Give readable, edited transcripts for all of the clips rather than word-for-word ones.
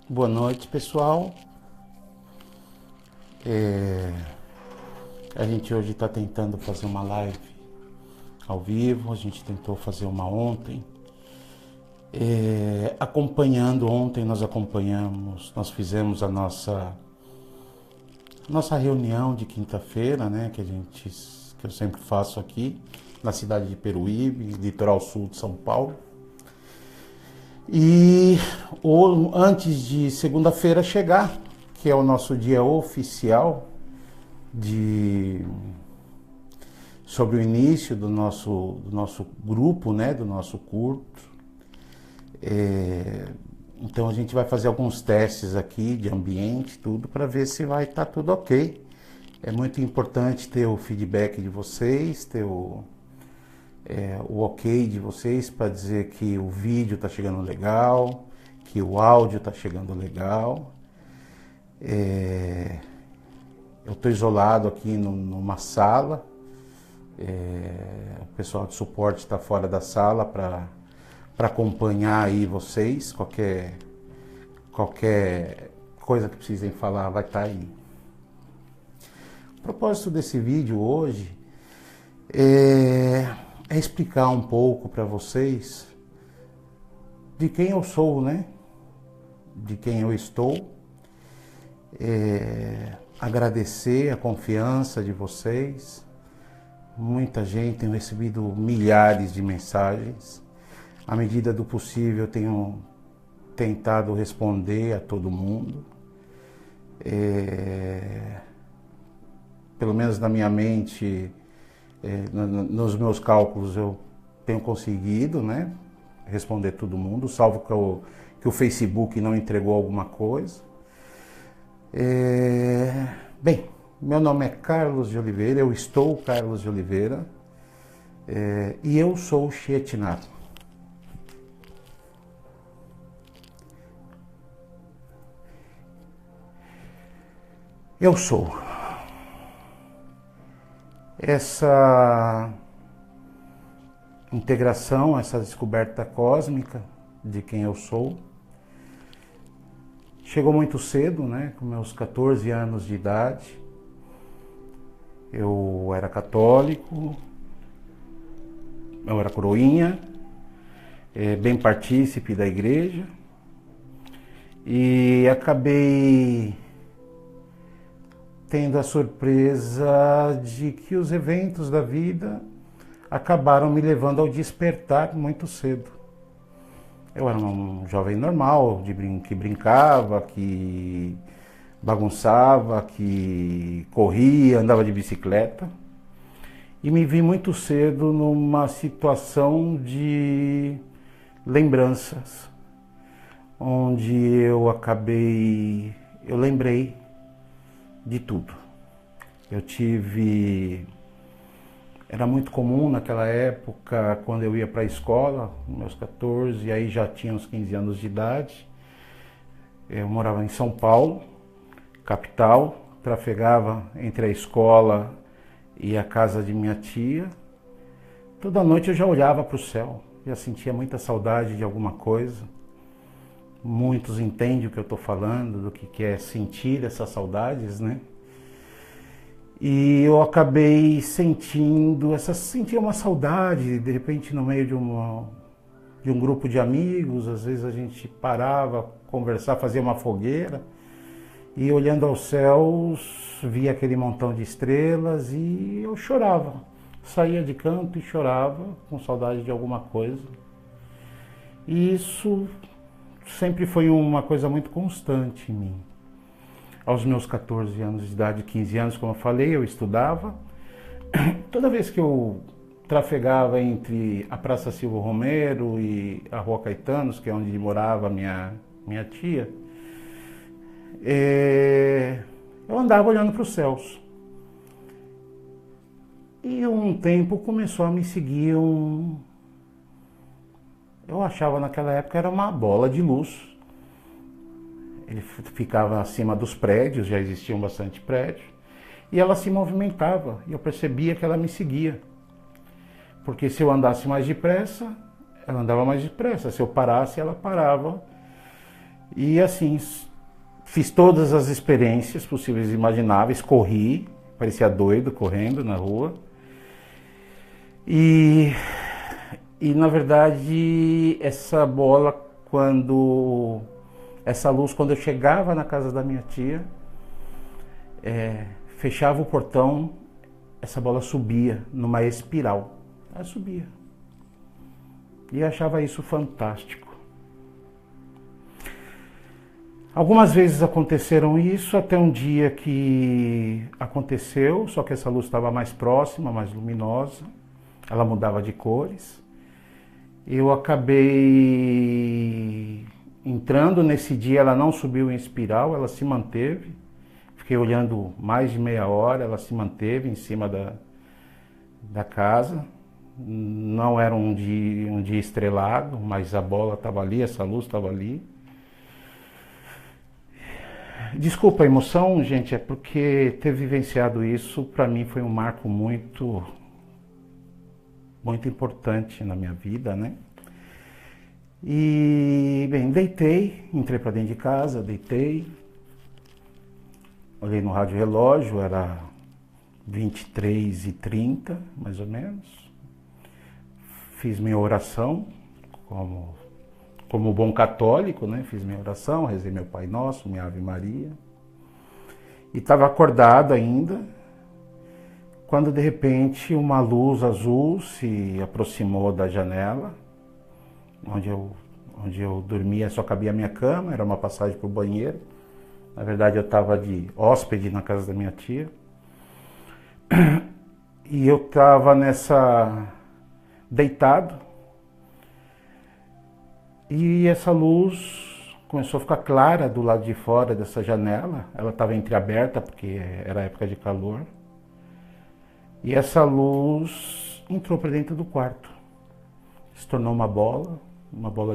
Boa noite, pessoal. A gente hoje está tentando fazer uma live ao vivo. A gente tentou fazer uma ontem. Acompanhando ontem, nós fizemos a nossa reunião de quinta-feira, né, que eu sempre faço aqui na cidade de Peruíbe, litoral sul de São Paulo. E antes de segunda-feira chegar, que é o nosso dia oficial sobre o início do nosso grupo, né, do nosso curso. Então a gente vai fazer alguns testes aqui de ambiente, tudo, para ver se vai estar tudo ok. É muito importante ter o feedback de vocês, ter o ok de vocês para dizer que o vídeo está chegando legal, que o áudio está chegando legal. Eu estou isolado aqui numa sala, o pessoal de suporte está fora da sala para acompanhar aí vocês, qualquer coisa que precisem falar vai estar aí. O propósito desse vídeo hoje é explicar um pouco para vocês de quem eu sou, né? De quem eu estou. Agradecer a confiança de vocês. Muita gente tem recebido milhares de mensagens. À medida do possível, eu tenho tentado responder a todo mundo. Pelo menos na minha mente, nos meus cálculos, eu tenho conseguido, né, responder todo mundo, salvo que o Facebook não entregou alguma coisa. Bem, meu nome é Carlos de Oliveira, eu estou Carlos de Oliveira, e eu sou Chetinato. Eu sou. Essa integração, essa descoberta cósmica de quem eu sou, chegou muito cedo, né? Com meus 14 anos de idade. Eu era católico, eu era coroinha, bem partícipe da igreja, e acabei tendo a surpresa de que os eventos da vida acabaram me levando ao despertar muito cedo. Eu era um jovem normal, que brincava, que bagunçava, que corria, andava de bicicleta. E me vi muito cedo numa situação de lembranças, onde eu lembrei de tudo. Era muito comum naquela época, quando eu ia para a escola, meus 14, e aí já tinha uns 15 anos de idade. Eu morava em São Paulo, capital, trafegava entre a escola e a casa de minha tia. Toda noite eu já olhava para o céu, já sentia muita saudade de alguma coisa. Muitos entendem o que eu estou falando, do que é sentir essas saudades, né? E eu acabei sentia uma saudade, de repente no meio de um grupo de amigos, às vezes a gente parava, conversar, fazia uma fogueira, e olhando aos céus, via aquele montão de estrelas e eu chorava. Saía de canto e chorava, com saudade de alguma coisa. E isso sempre foi uma coisa muito constante em mim. Aos meus 14 anos de idade, 15 anos, como eu falei, eu estudava. Toda vez que eu trafegava entre a Praça Silva Romero e a Rua Caetanos, que é onde morava minha tia, eu andava olhando para os céus. E um tempo começou a me seguir eu achava naquela época era uma bola de luz. Ele ficava acima dos prédios, já existiam bastante prédios, e ela se movimentava, e eu percebia que ela me seguia. Porque se eu andasse mais depressa, ela andava mais depressa, se eu parasse, ela parava E assim, fiz todas as experiências possíveis e imagináveis, corri, parecia doido correndo na rua. E na verdade, essa luz, quando eu chegava na casa da minha tia, fechava o portão, essa bola subia numa espiral. Ela subia. E eu achava isso fantástico. Algumas vezes aconteceram isso, até um dia que aconteceu, só que essa luz estava mais próxima, mais luminosa, ela mudava de cores. Eu acabei entrando nesse dia, ela não subiu em espiral, ela se manteve. Fiquei olhando mais de meia hora, ela se manteve em cima da casa. Não era um dia estrelado, mas a bola estava ali, essa luz estava ali. Desculpa a emoção, gente, é porque ter vivenciado isso, para mim, foi um marco muito importante na minha vida, né? E, bem, deitei, entrei para dentro de casa, deitei, olhei no rádio relógio, era 23h30, mais ou menos. Fiz minha oração, como bom católico, né? Fiz minha oração, rezei meu Pai Nosso, minha Ave Maria. E estava acordado ainda, quando de repente uma luz azul se aproximou da janela, onde eu dormia, só cabia a minha cama, era uma passagem para o banheiro. Na verdade eu estava de hóspede na casa da minha tia. E eu estava deitado, e essa luz começou a ficar clara do lado de fora dessa janela. Ela estava entreaberta porque era época de calor. E essa luz entrou para dentro do quarto. Se tornou uma bola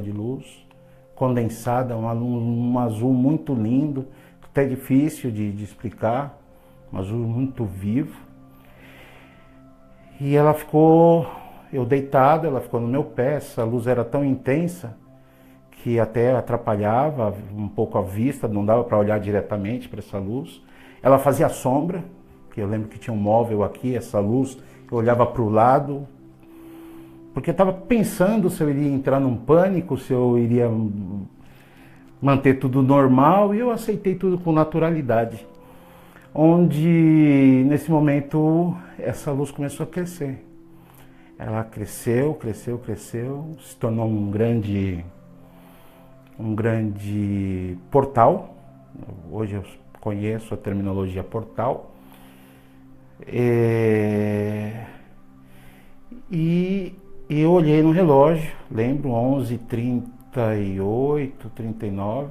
de luz condensada, um azul muito lindo, até difícil de explicar, um azul muito vivo. E ela ficou, eu deitado, ela ficou no meu pé. Essa luz era tão intensa que até atrapalhava um pouco a vista, não dava para olhar diretamente para essa luz. Ela fazia sombra, que eu lembro que tinha um móvel aqui, essa luz, eu olhava para o lado, porque eu estava pensando se eu iria entrar num pânico, se eu iria manter tudo normal, e eu aceitei tudo com naturalidade. Onde, nesse momento, essa luz começou a crescer. Ela cresceu, se tornou um grande portal. Hoje eu conheço a terminologia portal. E eu olhei no relógio, lembro, 11h38, 39.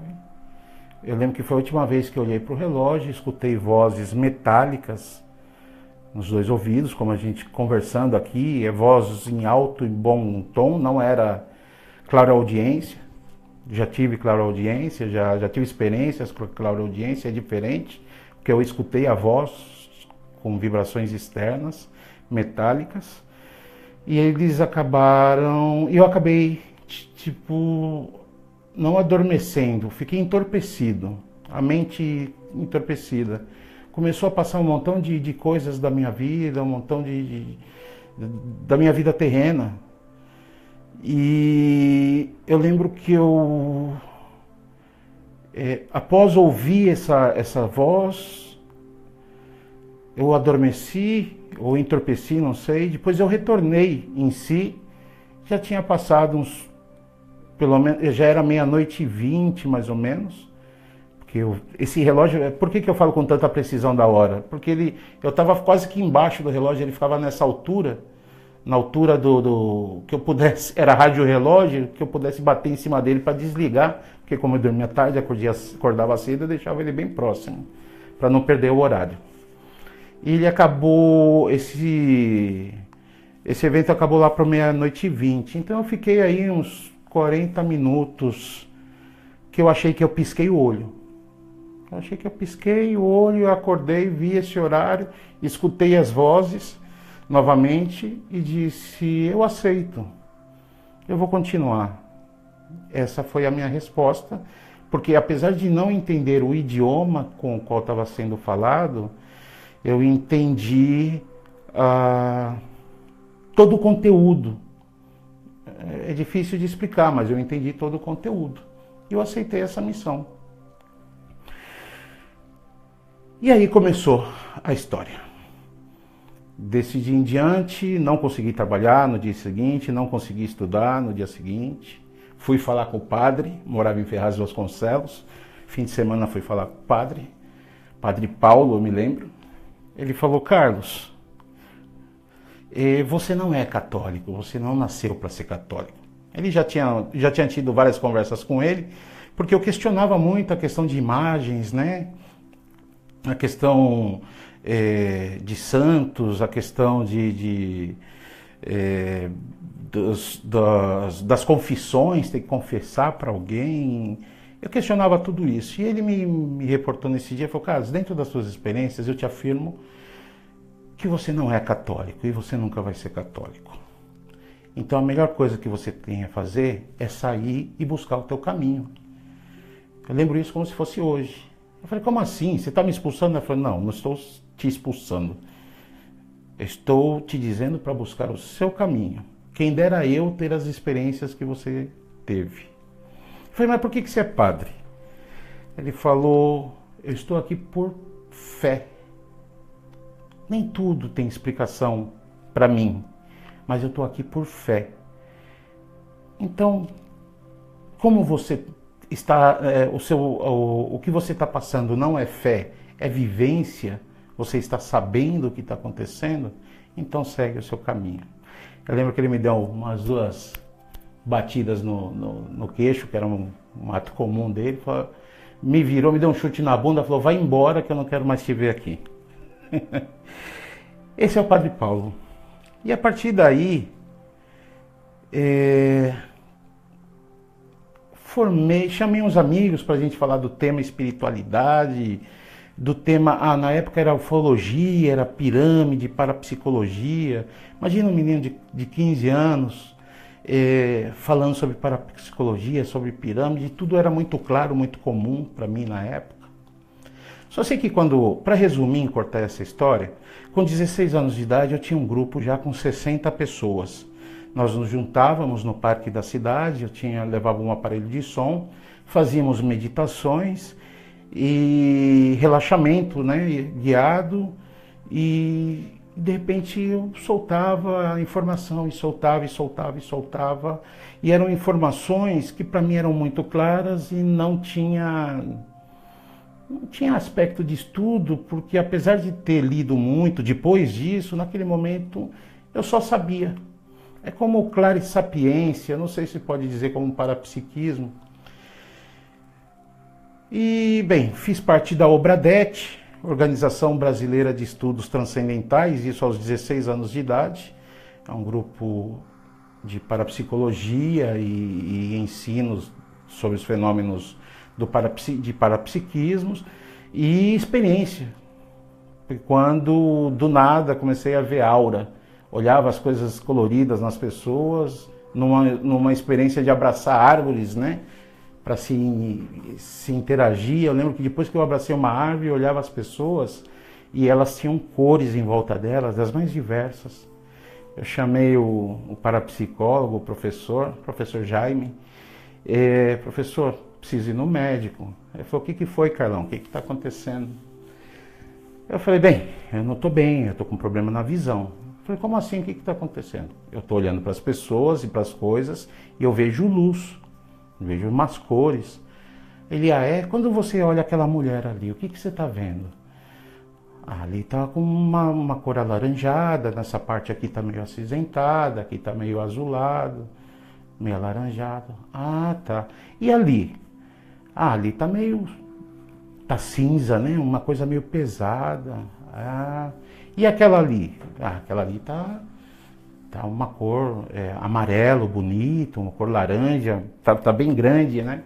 Eu lembro que foi a última vez que eu olhei para o relógio, escutei vozes metálicas nos dois ouvidos, como a gente conversando aqui, vozes em alto e bom tom, não era clareaudiência. Já tive clareaudiência, já tive experiências com clareaudiência, é diferente, porque eu escutei a voz com vibrações externas, metálicas, e eles acabaram, eu acabei, não adormecendo, fiquei entorpecido, a mente entorpecida. Começou a passar um montão de coisas da minha vida, um montão da minha vida terrena. E eu lembro que após ouvir essa voz, eu adormeci ou entorpeci, não sei. Depois eu retornei em si, já tinha passado pelo menos, já era 00h20 mais ou menos. Porque esse relógio, por que eu falo com tanta precisão da hora? Porque eu estava quase que embaixo do relógio, ele ficava nessa altura, na altura do que eu pudesse, era rádio relógio, que eu pudesse bater em cima dele para desligar, porque como eu dormia tarde, acordava cedo, eu deixava ele bem próximo, para não perder o horário. E ele acabou, esse evento acabou lá para 00h20, então eu fiquei aí uns 40 minutos, que eu achei que eu pisquei o olho. Eu achei que eu pisquei o olho, eu acordei, vi esse horário, escutei as vozes novamente e disse, eu aceito, eu vou continuar. Essa foi a minha resposta, Porque apesar de não entender o idioma com o qual estava sendo falado, eu entendi todo o conteúdo. É difícil de explicar, mas eu entendi todo o conteúdo. E eu aceitei essa missão. E aí começou a história. Desse dia em diante, não consegui trabalhar no dia seguinte, não consegui estudar no dia seguinte. Fui falar com o padre, morava em Ferraz de Vasconcelos. Fim de semana fui falar com o padre Paulo, eu me lembro. Ele falou: Carlos, você não é católico, você não nasceu para ser católico. Ele já tinha tido várias conversas com ele, porque eu questionava muito a questão de imagens, né? A questão de santos, a questão das confissões, ter que confessar para alguém. Eu questionava tudo isso. E ele me reportou nesse dia e falou: Carlos, dentro das suas experiências, eu te afirmo que você não é católico e você nunca vai ser católico. Então a melhor coisa que você tem a fazer é sair e buscar o teu caminho. Eu lembro isso como se fosse hoje. Eu falei: como assim? Você está me expulsando? Ele falou: não estou te expulsando. Eu estou te dizendo para buscar o seu caminho. Quem dera eu ter as experiências que você teve. Eu falei: mas por que você é padre? Ele falou: eu estou aqui por fé. Nem tudo tem explicação para mim, mas eu estou aqui por fé. Então, como você está, o que você está passando não é fé, é vivência, você está sabendo o que está acontecendo, então segue o seu caminho. Eu lembro que ele me deu umas 2 batidas no queixo, que era um ato comum dele, falou, me virou, me deu um chute na bunda, falou: vai embora que eu não quero mais te ver aqui. Esse é o Padre Paulo. E a partir daí, chamei uns amigos para a gente falar do tema espiritualidade, do tema, na época era ufologia, era pirâmide, parapsicologia. Imagina um menino de 15 anos falando sobre parapsicologia, sobre pirâmide, tudo era muito claro, muito comum para mim na época. Só sei que para resumir e cortar essa história, com 16 anos de idade eu tinha um grupo já com 60 pessoas. Nós nos juntávamos no parque da cidade, levava um aparelho de som, fazíamos meditações e relaxamento, né, guiado, e de repente eu soltava a informação e soltava, e eram informações que para mim eram muito claras e não tinha aspecto de estudo, porque apesar de ter lido muito, depois disso, naquele momento, eu só sabia. É como clarissapiência, não sei se pode dizer como parapsiquismo. E, bem, fiz parte da Obradet, Organização Brasileira de Estudos Transcendentais, isso aos 16 anos de idade. É um grupo de parapsicologia e ensinos sobre os fenômenos de parapsiquismos e experiência. Quando do nada comecei a ver aura, olhava as coisas coloridas nas pessoas, numa experiência de abraçar árvores, né, para se interagir. Eu lembro que depois que eu abracei uma árvore, eu olhava as pessoas e elas tinham cores em volta delas, das mais diversas. Eu chamei o parapsicólogo, o professor Jaime, professor, preciso ir no médico. Ele falou: o que foi, Carlão? O que está acontecendo? Eu falei: bem, eu não estou bem, eu estou com problema na visão. Eu falei: como assim? O que está acontecendo? Eu estou olhando para as pessoas e para as coisas e eu vejo luz, vejo umas cores. Ele: quando você olha aquela mulher ali, o que você está vendo? Ali está com uma cor alaranjada, nessa parte aqui está meio acinzentada, aqui está meio azulado, meio alaranjado. Ah, tá. E ali? Ali tá cinza, né? Uma coisa meio pesada. E aquela ali? Aquela ali tá uma cor amarelo, bonito, uma cor laranja, tá bem grande, né?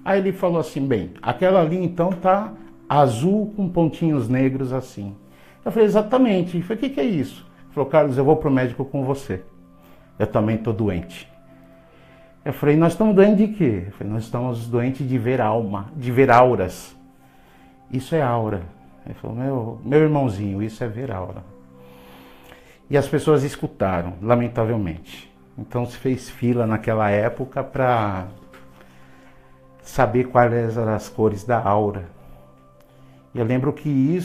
Aí ele falou assim: bem, aquela ali então tá azul com pontinhos negros assim. Eu falei: exatamente. Ele falou: o que é isso? Ele falou: Carlos, eu vou pro médico com você. Eu também tô doente. Eu falei, nós estamos doentes de quê? Eu falei, nós estamos doentes de ver alma, de ver auras. Isso é aura. Ele falou, meu irmãozinho, isso é ver aura. E as pessoas escutaram, lamentavelmente. Então se fez fila naquela época para saber quais eram as cores da aura. E eu lembro que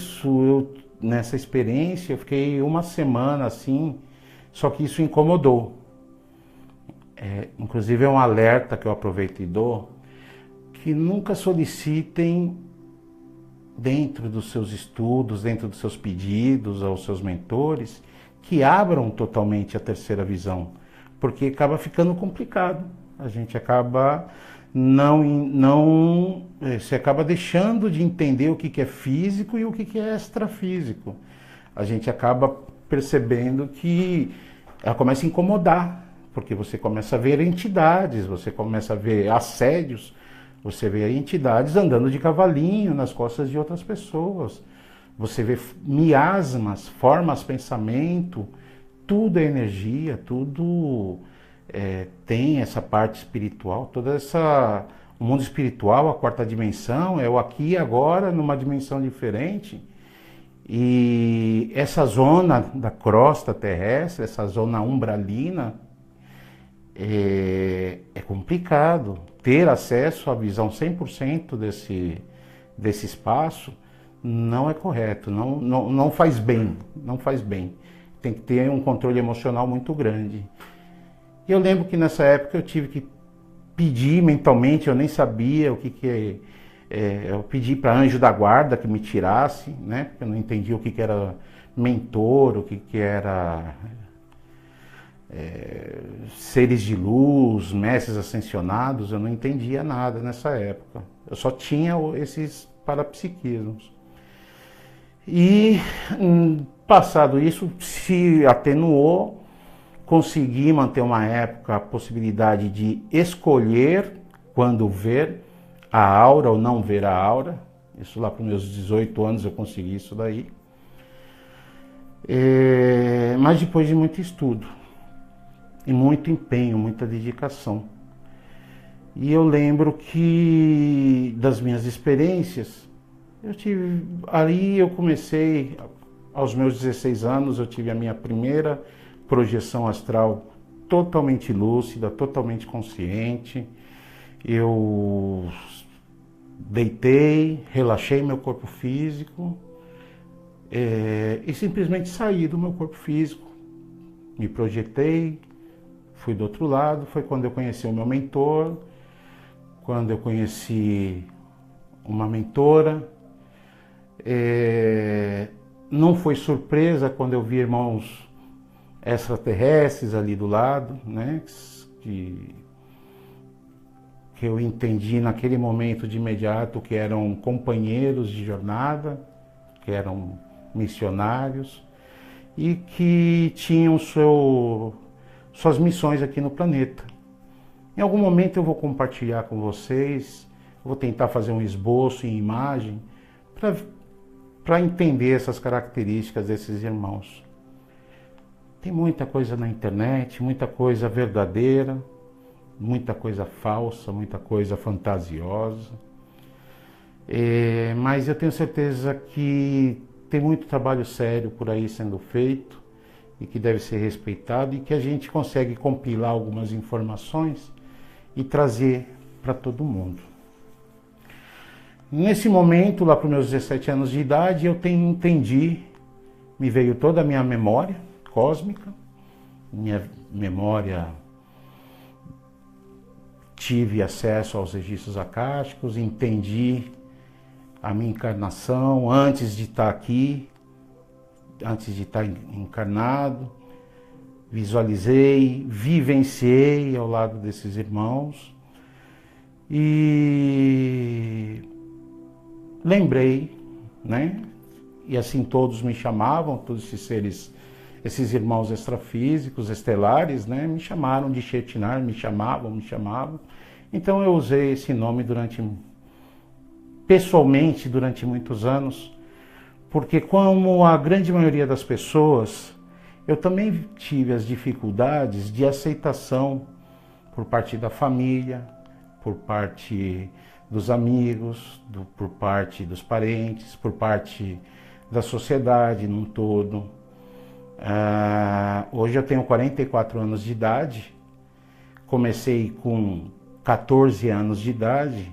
nessa experiência, eu fiquei uma semana assim, só que isso incomodou. Inclusive é um alerta que eu aproveito e dou, que nunca solicitem dentro dos seus estudos, dentro dos seus pedidos aos seus mentores, que abram totalmente a terceira visão, porque acaba ficando complicado. A gente acaba você acaba deixando de entender o que é físico e o que é extrafísico. A gente acaba percebendo que ela começa a incomodar, porque você começa a ver entidades, você começa a ver assédios, você vê entidades andando de cavalinho nas costas de outras pessoas. Você vê miasmas, formas, pensamento, tudo é energia, tudo tem essa parte espiritual, o mundo espiritual, a quarta dimensão, é o aqui e agora, numa dimensão diferente. E essa zona da crosta terrestre, essa zona umbralina, é complicado. Ter acesso à visão 100% desse espaço não é correto, não faz bem, não faz bem. Tem que ter um controle emocional muito grande. E eu lembro que nessa época eu tive que pedir mentalmente, eu nem sabia o que eu pedi para anjo da guarda que me tirasse, né? Eu não entendia o que era mentor, o que era seres de luz, mestres ascensionados, eu não entendia nada nessa época. Eu só tinha esses parapsiquismos. E passado isso, se atenuou, consegui manter uma época a possibilidade de escolher quando ver a aura ou não ver a aura. Isso lá para os meus 18 anos eu consegui isso daí. Mas depois de muito estudo e muito empenho, muita dedicação. E eu lembro que das minhas experiências, eu comecei, aos meus 16 anos, eu tive a minha primeira projeção astral totalmente lúcida, totalmente consciente. Eu deitei, relaxei meu corpo físico e simplesmente saí do meu corpo físico. Me projetei, fui do outro lado. Foi quando eu conheci o meu mentor, quando eu conheci uma mentora. Não foi surpresa quando eu vi irmãos extraterrestres ali do lado, né? Que eu entendi naquele momento de imediato que eram companheiros de jornada, que eram missionários e que tinham suas missões aqui no planeta. Em algum momento eu vou compartilhar com vocês, vou tentar fazer um esboço em imagem para entender essas características desses irmãos. Tem muita coisa na internet, muita coisa verdadeira, muita coisa falsa, muita coisa fantasiosa. Mas eu tenho certeza que tem muito trabalho sério por aí sendo feito e que deve ser respeitado e que a gente consegue compilar algumas informações e trazer para todo mundo. Nesse momento, lá para os meus 17 anos de idade, eu entendi, me veio toda a minha memória cósmica, minha memória, tive acesso aos registros acásticos, entendi a minha encarnação antes de estar aqui, antes de estar encarnado, visualizei, vivenciei ao lado desses irmãos e lembrei, né? E assim todos me chamavam, todos esses seres, esses irmãos extrafísicos, estelares, né? Me chamaram de Chetinar, me chamavam. Então eu usei esse nome pessoalmente durante muitos anos, porque como a grande maioria das pessoas, eu também tive as dificuldades de aceitação, por parte da família, por parte dos amigos, por parte dos parentes, por parte da sociedade num todo. Hoje eu tenho 44 anos de idade, comecei com 14 anos de idade,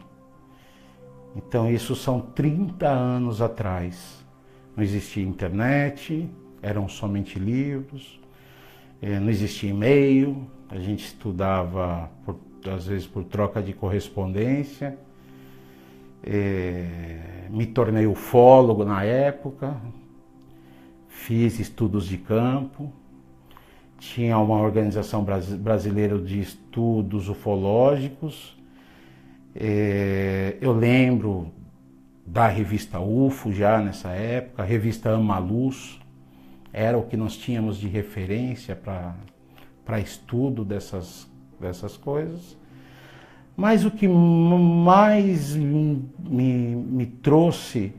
então isso são 30 anos atrás. Não existia internet, eram somente livros, não existia e-mail, a gente estudava às vezes por troca de correspondência. Me tornei ufólogo na época, fiz estudos de campo, tinha uma organização brasileira de estudos ufológicos. Eu lembro da revista UFO já nessa época, a revista Ama Luz, era o que nós tínhamos de referência para estudo dessas coisas. Mas o que mais me trouxe,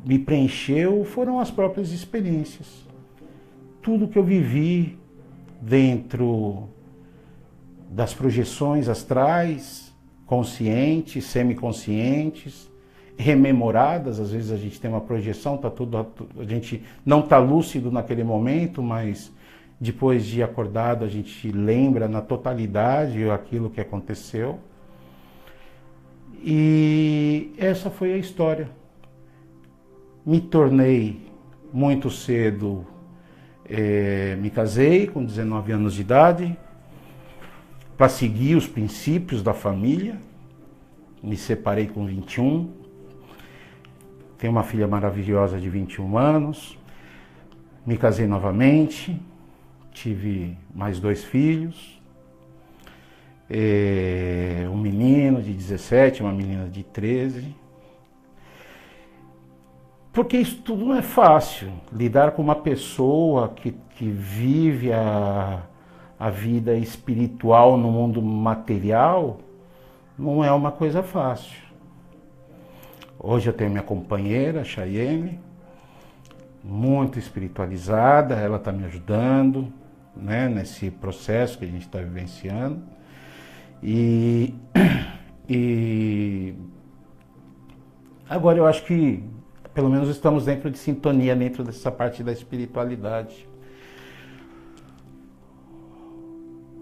me preencheu, foram as próprias experiências. Tudo que eu vivi dentro das projeções astrais, conscientes, semiconscientes, rememoradas. Às vezes a gente tem uma projeção, a gente não está lúcido naquele momento, mas depois de acordado a gente lembra na totalidade aquilo que aconteceu. E essa foi a história. Me tornei muito cedo, me casei com 19 anos de idade, para seguir os princípios da família. Me separei com 21, tenho uma filha maravilhosa de 21 anos, me casei novamente, tive mais 2 filhos, um menino de 17, uma menina de 13. Porque isso tudo não é fácil. Lidar com uma pessoa que vive a vida espiritual no mundo material não é uma coisa fácil. Hoje eu tenho minha companheira, Chayenne, muito espiritualizada, ela está me ajudando, né, nesse processo que a gente está vivenciando. E agora eu acho que pelo menos estamos dentro de sintonia, dentro dessa parte da espiritualidade.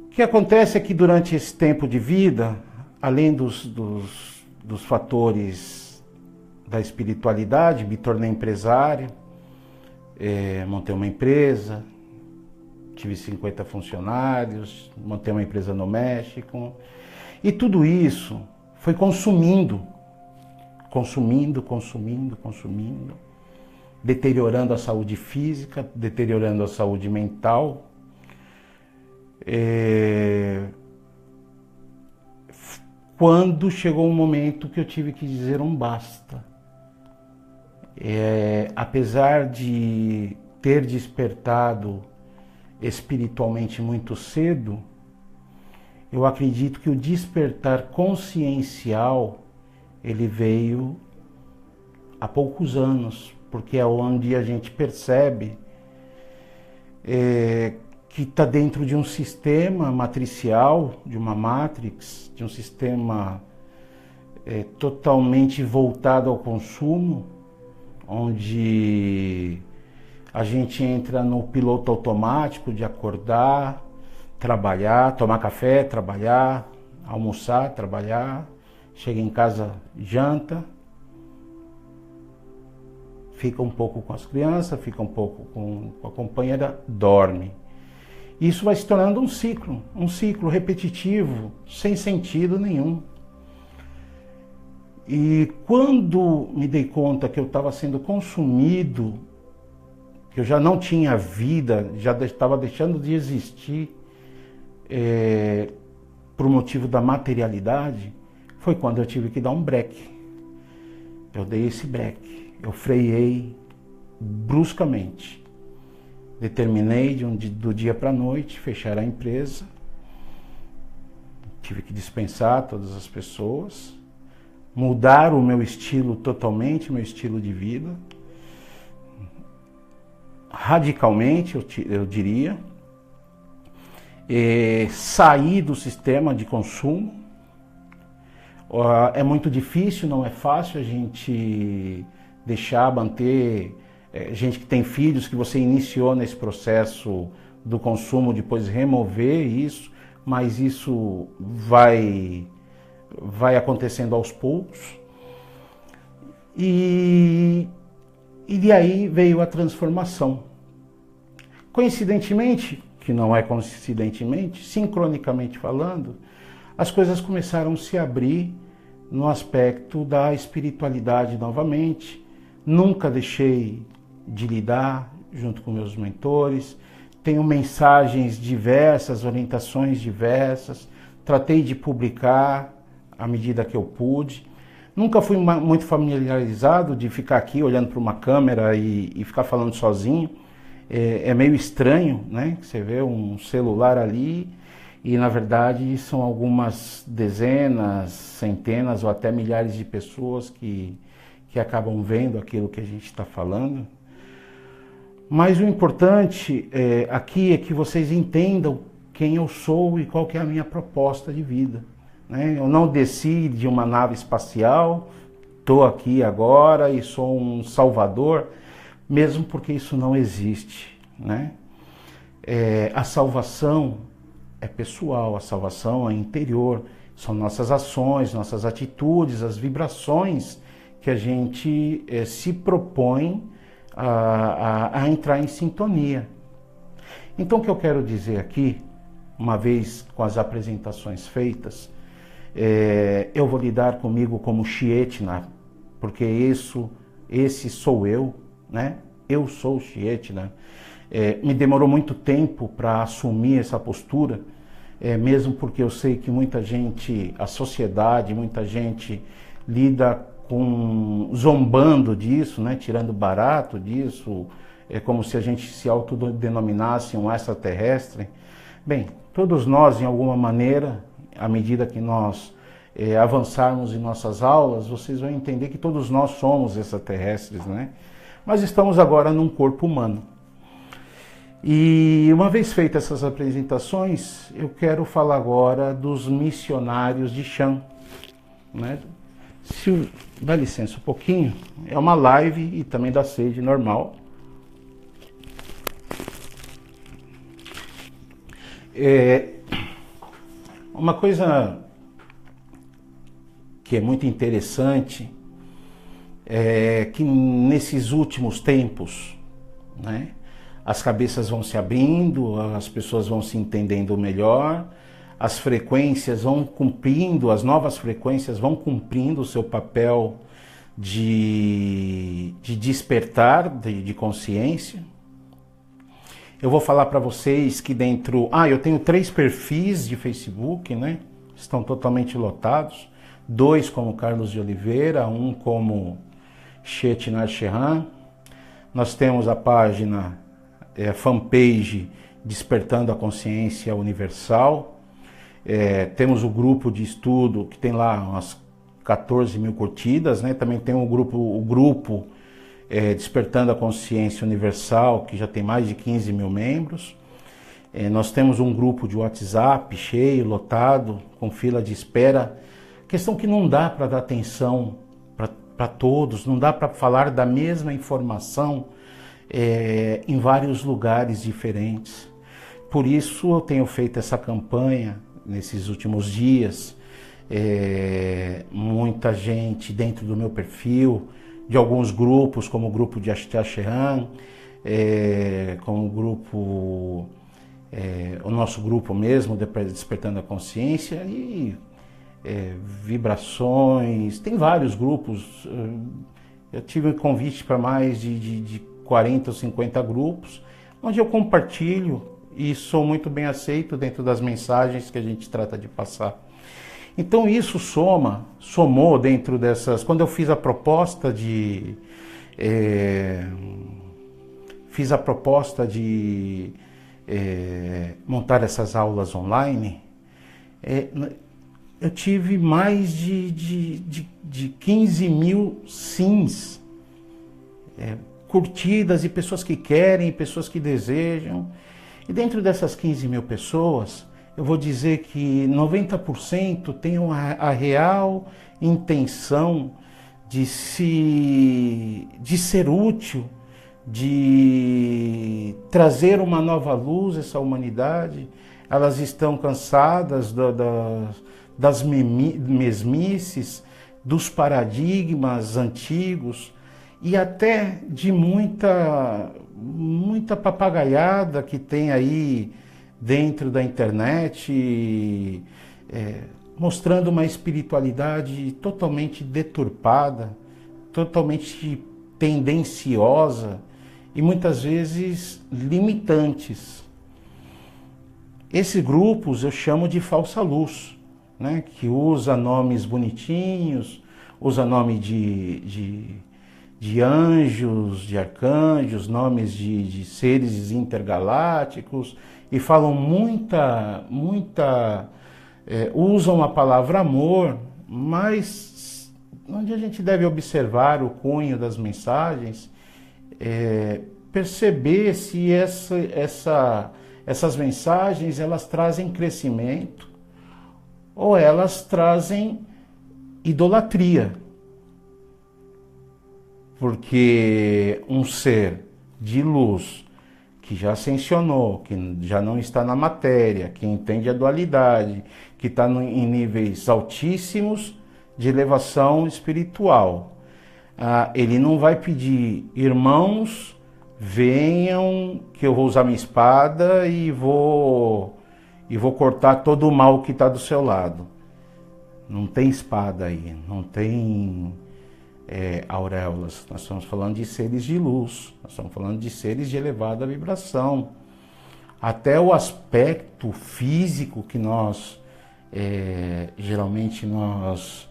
O que acontece é que durante esse tempo de vida, além dos fatores da espiritualidade, me tornei empresário, montei uma empresa, tive 50 funcionários, montei uma empresa no México, e tudo isso foi consumindo, deteriorando a saúde física, deteriorando a saúde mental. Quando chegou um momento que eu tive que dizer um basta. Apesar de ter despertado espiritualmente muito cedo, eu acredito que o despertar consciencial ele veio há poucos anos, porque é onde a gente percebe que está dentro de um sistema matricial, de uma matrix, de um sistema totalmente voltado ao consumo, onde a gente entra no piloto automático de acordar, trabalhar, tomar café, trabalhar, almoçar, trabalhar, chega em casa, janta, fica um pouco com as crianças, fica um pouco com a companheira, dorme. Isso vai se tornando um ciclo repetitivo, sem sentido nenhum. E quando me dei conta que eu estava sendo consumido, que eu já não tinha vida, já estava deixando de existir por motivo da materialidade, foi quando eu tive que dar um break. Eu dei esse break, eu freiei bruscamente. Determinei do dia para a noite fechar a empresa, tive que dispensar todas as pessoas, mudar o meu estilo totalmente, meu estilo de vida, radicalmente eu diria, sair do sistema de consumo. É muito difícil, não é fácil a gente deixar, manter, gente que tem filhos, que você iniciou nesse processo do consumo, depois remover isso, mas isso vai acontecendo aos poucos. E de aí veio a transformação. Coincidentemente, que não é coincidentemente, sincronicamente falando, as coisas começaram a se abrir no aspecto da espiritualidade novamente. Nunca deixei de lidar junto com meus mentores. Tenho mensagens diversas, orientações diversas. Tratei de publicar à medida que eu pude. Nunca fui muito familiarizado de ficar aqui olhando para uma câmera e ficar falando sozinho. É meio estranho, né? Você vê um celular ali e, na verdade, são algumas dezenas, centenas ou até milhares de pessoas que acabam vendo aquilo que a gente está falando. Mas o importante aqui é que vocês entendam quem eu sou e qual que é a minha proposta de vida, né? Eu não desci de uma nave espacial, estou aqui agora e sou um salvador, mesmo porque isso não existe, né? A salvação é pessoal, a salvação é interior, são nossas ações, nossas atitudes, as vibrações que a gente se propõe a entrar em sintonia. Então o que eu quero dizer aqui, uma vez com as apresentações feitas, eu vou lidar comigo como Chietna, porque esse sou eu, né? Eu sou o Chietna. Me demorou muito tempo para assumir essa postura, mesmo porque eu sei que muita gente, a sociedade, muita gente lida zombando disso, né? Tirando barato disso, como se a gente se autodenominasse um extraterrestre. Bem, todos nós, em alguma maneira, à medida que nós avançarmos em nossas aulas, vocês vão entender que todos nós somos extraterrestres, né? Mas estamos agora num corpo humano. E uma vez feitas essas apresentações, eu quero falar agora dos missionários de Chan, né? Dá licença um pouquinho, é uma live e também dá sede normal. Uma coisa que é muito interessante é que nesses últimos tempos, né, as cabeças vão se abrindo, as pessoas vão se entendendo melhor, as frequências vão cumprindo, as novas frequências vão cumprindo o seu papel de despertar, de consciência. Eu vou falar para vocês que dentro... eu tenho 3 perfis de Facebook, né? Estão totalmente lotados. 2 como Carlos de Oliveira, 1 como Chietna Shehan. Nós temos a página, a fanpage Despertando a Consciência Universal. Temos o grupo de estudo que tem lá umas 14 mil curtidas, né? Também tem o grupo Despertando a Consciência Universal, que já tem mais de 15 mil membros. Nós temos um grupo de WhatsApp cheio, lotado, com fila de espera. Questão que não dá para dar atenção para todos, não dá para falar da mesma informação em vários lugares diferentes. Por isso eu tenho feito essa campanha nesses últimos dias. Muita gente dentro do meu perfil, de alguns grupos, como o grupo de Ashtha Shehan, como o grupo, o nosso grupo mesmo, Despertando a Consciência, e vibrações, tem vários grupos. Eu tive um convite para mais de 40 ou 50 grupos, onde eu compartilho e sou muito bem aceito dentro das mensagens que a gente trata de passar. Então isso somou dentro dessas... Quando eu fiz a proposta de montar essas aulas online, eu tive mais de 15 mil sims, curtidas, e pessoas que querem, pessoas que desejam. E dentro dessas 15 mil pessoas, eu vou dizer que 90% têm a real intenção de ser útil, de trazer uma nova luz a essa humanidade. Elas estão cansadas das mesmices, dos paradigmas antigos e até de muita papagaiada que tem aí dentro da internet, mostrando uma espiritualidade totalmente deturpada, totalmente tendenciosa e muitas vezes limitantes. Esses grupos eu chamo de falsa luz, né? Que usa nomes bonitinhos, usa nome de anjos, de arcanjos, nomes de seres intergalácticos e falam usam a palavra amor, mas onde a gente deve observar o cunho das mensagens, perceber se essas mensagens elas trazem crescimento ou elas trazem idolatria. Porque um ser de luz que já ascensionou, que já não está na matéria, que entende a dualidade, que está em níveis altíssimos de elevação espiritual, ele não vai pedir, irmãos, venham que eu vou usar minha espada e vou cortar todo o mal que está do seu lado. Não tem espada aí, não tem auréolas. Nós estamos falando de seres de luz, nós estamos falando de seres de elevada vibração. Até o aspecto físico que nós, geralmente nós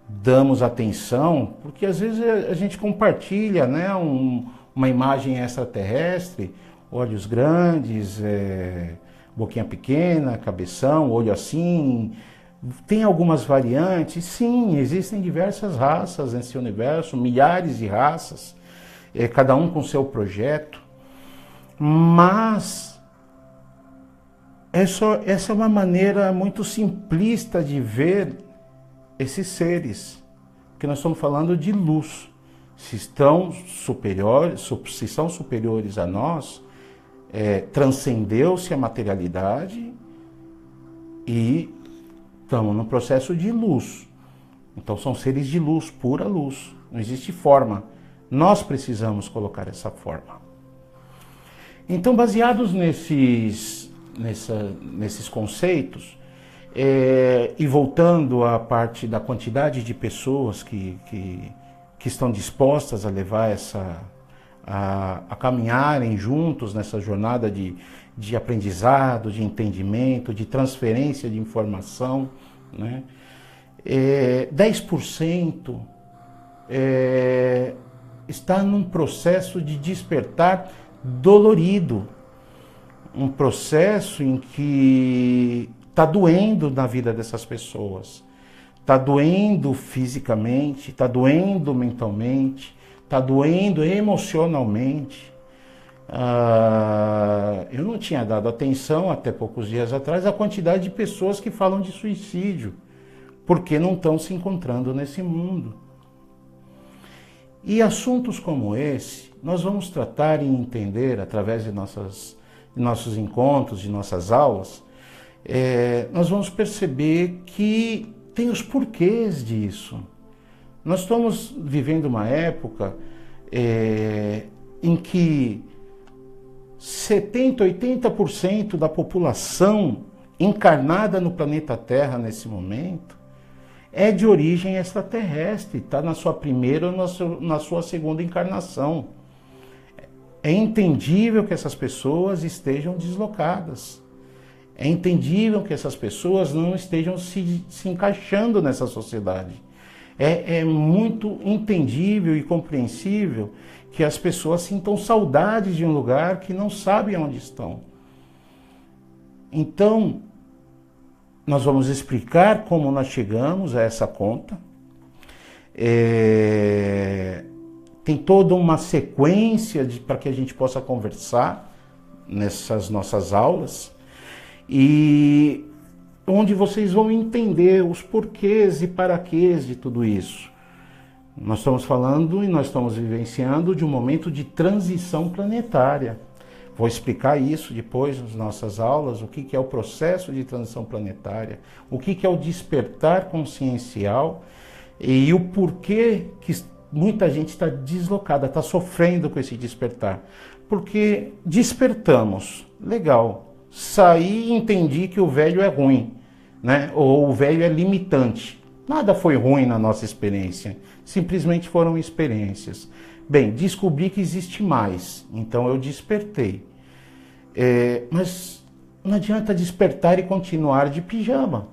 damos atenção, porque às vezes a gente compartilha, né, uma imagem extraterrestre, olhos grandes, boquinha pequena, cabeção, olho assim. Tem algumas variantes, sim, existem diversas raças nesse universo, milhares de raças, cada um com seu projeto, mas essa é uma maneira muito simplista de ver esses seres, porque nós estamos falando de luz. Se são superiores a nós, transcendeu-se a materialidade e estamos no processo de luz. Então são seres de luz, pura luz. Não existe forma. Nós precisamos colocar essa forma. Então, baseados nesses conceitos, e voltando à parte da quantidade de pessoas que estão dispostas a levar a caminharem juntos nessa jornada de aprendizado, de entendimento, de transferência de informação, né? 10% está num processo de despertar dolorido, um processo em que está doendo na vida dessas pessoas, está doendo fisicamente, está doendo mentalmente, está doendo emocionalmente. Eu não tinha dado atenção até poucos dias atrás à quantidade de pessoas que falam de suicídio, porque não estão se encontrando nesse mundo. E assuntos como esse, nós vamos tratar e entender através de nossos encontros, de nossas aulas, nós vamos perceber que tem os porquês disso. Nós estamos vivendo uma época em que 70%, 80% da população encarnada no planeta Terra nesse momento é de origem extraterrestre, está na sua primeira ou na sua segunda encarnação. É entendível que essas pessoas estejam deslocadas. É entendível que essas pessoas não estejam se encaixando nessa sociedade. É muito entendível e compreensível que as pessoas sintam saudades de um lugar que não sabem onde estão. Então, nós vamos explicar como nós chegamos a essa conta. Tem toda uma sequência para que a gente possa conversar nessas nossas aulas, e onde vocês vão entender os porquês e paraquês de tudo isso. Nós estamos falando e nós estamos vivenciando de um momento de transição planetária. Vou explicar isso depois nas nossas aulas, o que é o processo de transição planetária, o que é o despertar consciencial e o porquê que muita gente está deslocada, está sofrendo com esse despertar. Porque despertamos, legal, saí e entendi que o velho é ruim, né? Ou o velho é limitante. Nada foi ruim na nossa experiência, simplesmente foram experiências. Bem, descobri que existe mais, então eu despertei. Mas não adianta despertar e continuar de pijama.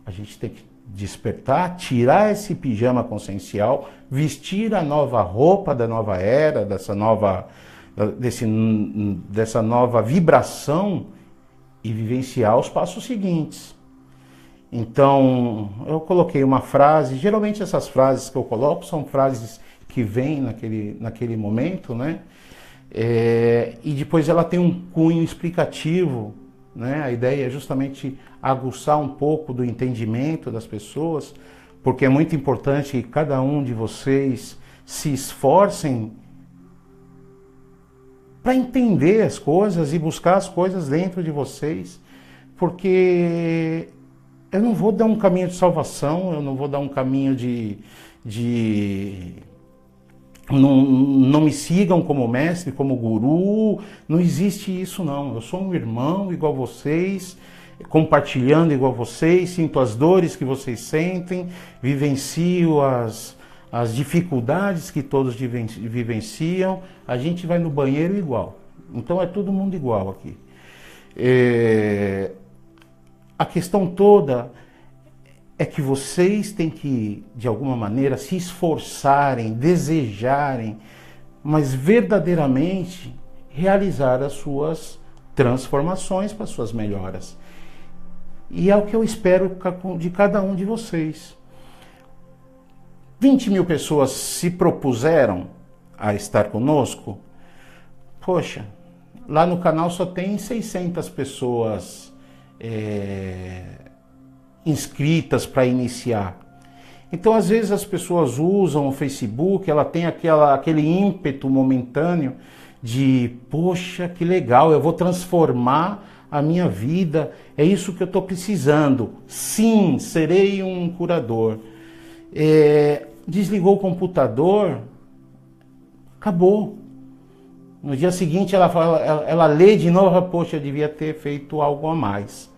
A gente tem que despertar, tirar esse pijama consciencial, vestir a nova roupa da nova era, dessa nova vibração e vivenciar os passos seguintes. Então, eu coloquei uma frase, geralmente essas frases que eu coloco são frases que vêm naquele momento, né? E depois ela tem um cunho explicativo, né? A ideia é justamente aguçar um pouco do entendimento das pessoas, porque é muito importante que cada um de vocês se esforcem para entender as coisas e buscar as coisas dentro de vocês, porque eu não vou dar um caminho de salvação, eu não vou dar um caminho Não me sigam como mestre, como guru, não existe isso não. Eu sou um irmão igual vocês, compartilhando igual vocês, sinto as dores que vocês sentem, vivencio as dificuldades que todos vivenciam, a gente vai no banheiro igual. Então é todo mundo igual aqui. A questão toda é que vocês têm que, de alguma maneira, se esforçarem, desejarem, mas verdadeiramente realizar as suas transformações para as suas melhoras. E é o que eu espero de cada um de vocês. 20 mil pessoas se propuseram a estar conosco. Poxa, lá no canal só tem 600 pessoas inscritas para iniciar. Então, às vezes as pessoas usam o Facebook, ela tem aquele ímpeto momentâneo de, poxa, que legal, eu vou transformar a minha vida, é isso que eu estou precisando. Sim, serei um curador. Desligou o computador, acabou. No dia seguinte ela lê de novo, poxa, eu devia ter feito algo a mais.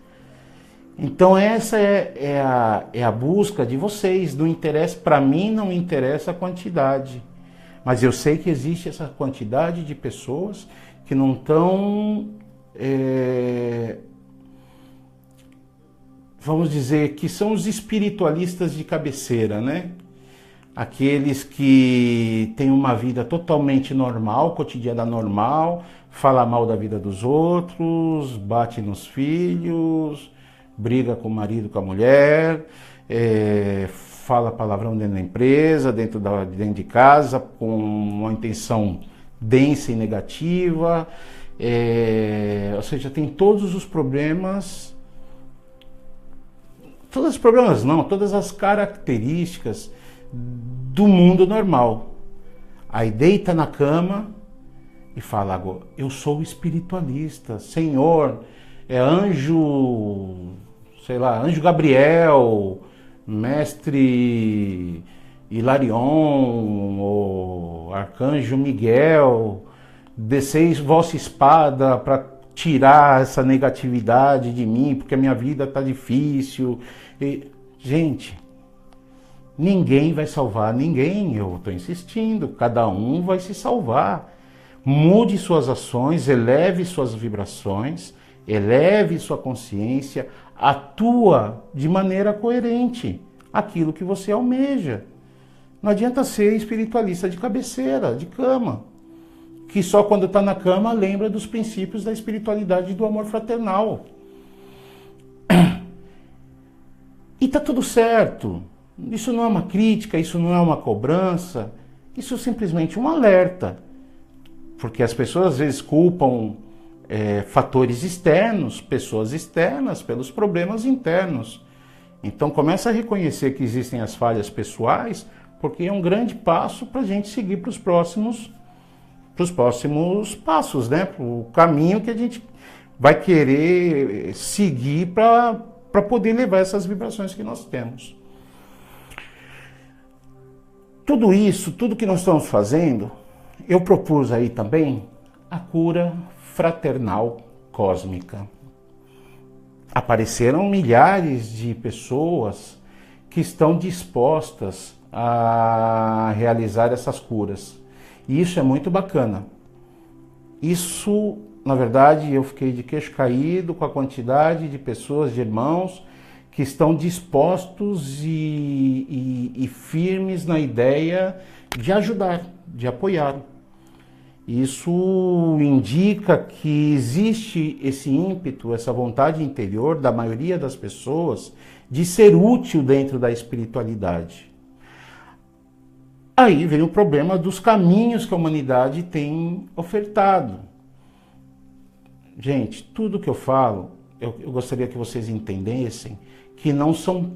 Então essa é a busca de vocês. Não interessa, para mim não interessa a quantidade, mas eu sei que existe essa quantidade de pessoas que não estão, vamos dizer, que são os espiritualistas de cabeceira, né? Aqueles que têm uma vida totalmente normal, cotidiana normal, fala mal da vida dos outros, bate nos filhos, briga com o marido, com a mulher, fala palavrão dentro da empresa, dentro de casa, com uma intenção densa e negativa, ou seja, tem todos os problemas, todas as características do mundo normal. Aí deita na cama e fala, agora, eu sou espiritualista, Senhor, anjo, sei lá, anjo Gabriel, mestre Hilarion, ou arcanjo Miguel, desceis vossa espada para tirar essa negatividade de mim, porque a minha vida está difícil. Gente, ninguém vai salvar ninguém, eu estou insistindo, cada um vai se salvar. Mude suas ações, eleve suas vibrações, eleve sua consciência, atua de maneira coerente aquilo que você almeja. Não adianta ser espiritualista de cabeceira, de cama, que só quando está na cama lembra dos princípios da espiritualidade e do amor fraternal. E está tudo certo. Isso não é uma crítica, isso não é uma cobrança, isso é simplesmente um alerta. Porque as pessoas às vezes culpam fatores externos, pessoas externas, pelos problemas internos. Então começa a reconhecer que existem as falhas pessoais, porque é um grande passo para a gente seguir para os próximos passos, né? O caminho que a gente vai querer seguir para poder levar essas vibrações que nós temos. Tudo isso, tudo que nós estamos fazendo, eu propus aí também a cura fraternal cósmica. Apareceram milhares de pessoas que estão dispostas a realizar essas curas. E isso é muito bacana. Isso, na verdade, eu fiquei de queixo caído com a quantidade de pessoas, de irmãos, que estão dispostos e firmes na ideia de ajudar, de apoiar. Isso indica que existe esse ímpeto, essa vontade interior da maioria das pessoas de ser útil dentro da espiritualidade. Aí vem o problema dos caminhos que a humanidade tem ofertado. Gente, tudo que eu falo, eu gostaria que vocês entendessem que não são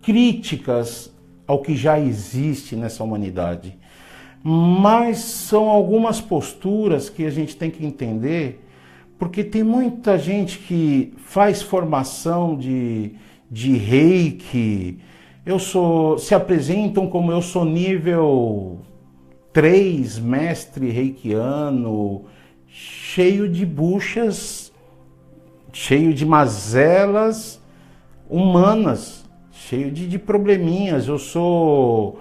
críticas ao que já existe nessa humanidade, mas são algumas posturas que a gente tem que entender, porque tem muita gente que faz formação de reiki, se apresentam como eu sou nível 3, mestre reikiano, cheio de buchas, cheio de mazelas humanas, cheio de probleminhas. Eu sou...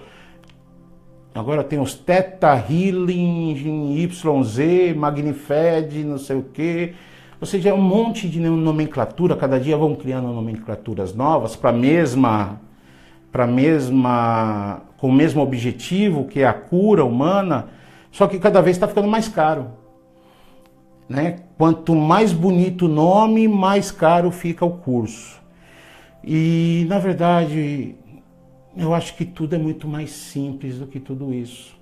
Agora tem os Theta Healing, YZ, Magnifed, não sei o quê. Ou seja, é um monte de nomenclatura. Cada dia vão criando nomenclaturas novas para com o mesmo objetivo, que é a cura humana, só que cada vez está ficando mais caro. Né? Quanto mais bonito o nome, mais caro fica o curso. E, na verdade, eu acho que tudo é muito mais simples do que tudo isso.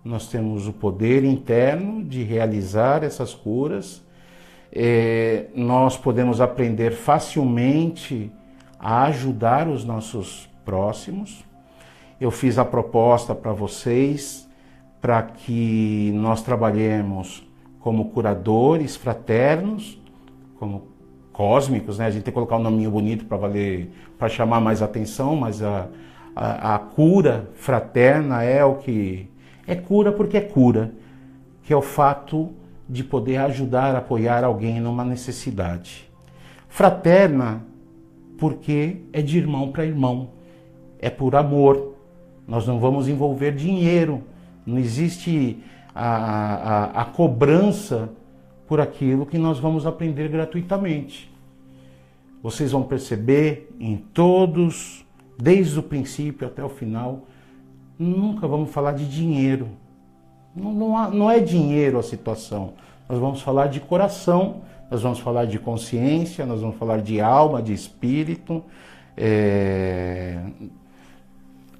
Nós temos o poder interno de realizar essas curas. Nós podemos aprender facilmente a ajudar os nossos próximos. Eu fiz a proposta para vocês para que nós trabalhemos como curadores fraternos, como cósmicos, né? A gente tem que colocar um nominho bonito para valer, para chamar mais atenção, mas a cura fraterna é o que é cura, porque é cura, que é o fato de poder ajudar, apoiar alguém numa necessidade. Fraterna, porque é de irmão para irmão, é por amor. Nós não vamos envolver dinheiro, não existe a cobrança por aquilo que nós vamos aprender gratuitamente. Vocês vão perceber em todos, desde o princípio até o final, nunca vamos falar de dinheiro. Não é dinheiro a situação. Nós vamos falar de coração, nós vamos falar de consciência, nós vamos falar de alma, de espírito. É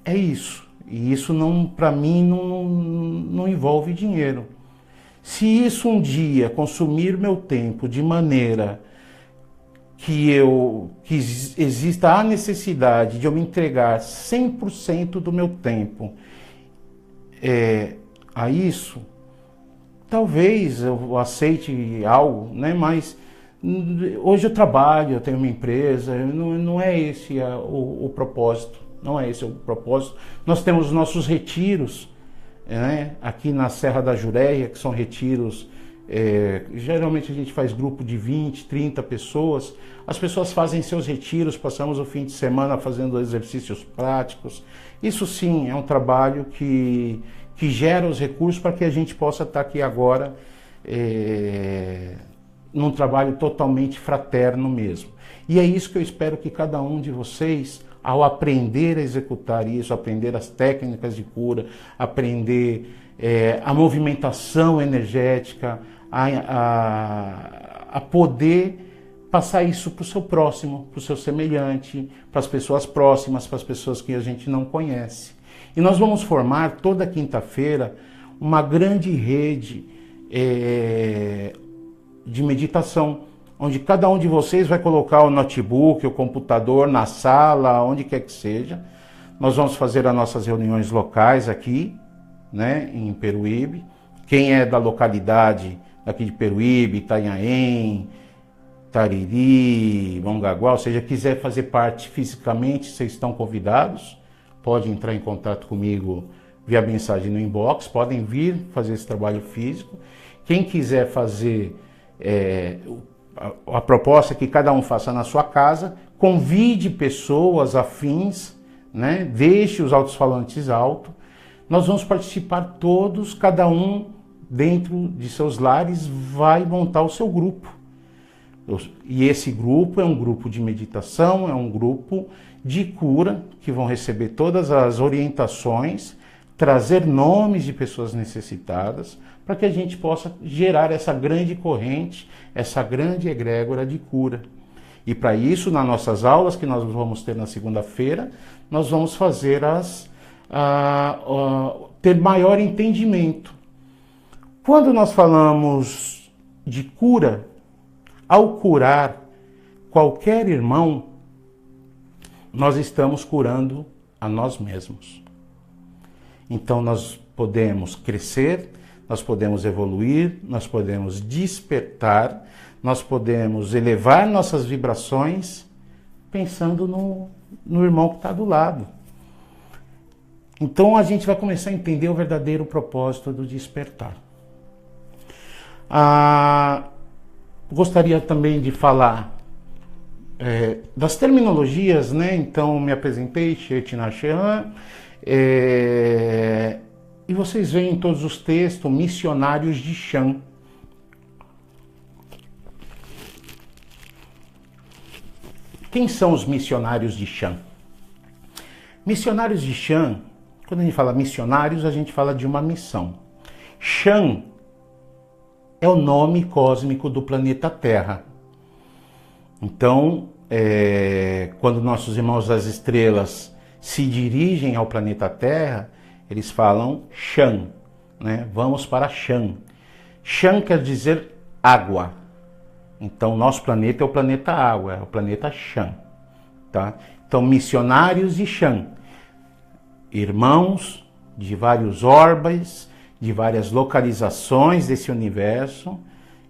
isso. E isso, para mim, não envolve dinheiro. Se isso um dia consumir meu tempo de maneira que exista a necessidade de eu me entregar 100% do meu tempo a isso, talvez eu aceite algo, né? Mas hoje eu trabalho, eu tenho uma empresa, não é esse o propósito. Não é esse o propósito. Nós temos nossos retiros, né, aqui na Serra da Jureia, que são retiros, geralmente a gente faz grupo de 20, 30 pessoas. As pessoas fazem seus retiros, passamos o fim de semana fazendo exercícios práticos. Isso sim é um trabalho que gera os recursos para que a gente possa estar aqui agora num trabalho totalmente fraterno mesmo. E é isso que eu espero que cada um de vocês, ao aprender a executar isso, aprender as técnicas de cura, aprender a movimentação energética, a poder passar isso para o seu próximo, para o seu semelhante, para as pessoas próximas, para as pessoas que a gente não conhece. E nós vamos formar toda quinta-feira uma grande rede de meditação, onde cada um de vocês vai colocar o notebook, o computador na sala, onde quer que seja. Nós vamos fazer as nossas reuniões locais aqui, né, em Peruíbe. Quem é da localidade aqui de Peruíbe, Itanhaém, Tariri, Mongaguá, ou seja, quiser fazer parte fisicamente, vocês estão convidados. Pode entrar em contato comigo via mensagem no inbox, podem vir fazer esse trabalho físico. Quem quiser fazer a proposta é que cada um faça na sua casa, convide pessoas afins, né? Deixe os alto-falantes altos. Nós vamos participar todos, cada um dentro de seus lares vai montar o seu grupo. E esse grupo é um grupo de meditação, é um grupo de cura, que vão receber todas as orientações, trazer nomes de pessoas necessitadas, para que a gente possa gerar essa grande corrente, essa grande egrégora de cura. E para isso, nas nossas aulas, que nós vamos ter na segunda-feira, nós vamos fazer ter maior entendimento. Quando nós falamos de cura, ao curar qualquer irmão, nós estamos curando a nós mesmos. Então nós podemos crescer, nós podemos evoluir, nós podemos despertar, nós podemos elevar nossas vibrações pensando no irmão que está do lado. Então a gente vai começar a entender o verdadeiro propósito do despertar. Gostaria também de falar das terminologias, né? Então me apresentei, Chetina Shehan, e vocês veem em todos os textos missionários de Shan. Quem são os missionários de Shan? Missionários de Shan, quando a gente fala missionários, a gente fala de uma missão. Shan é o nome cósmico do planeta Terra. Então, quando nossos irmãos das estrelas se dirigem ao planeta Terra, eles falam Shan, né? Vamos para Shan. Shan quer dizer água. Então, nosso planeta é o planeta água, é o planeta Shan. Tá? Então, missionários de Shan, irmãos de vários orbes, de várias localizações desse universo,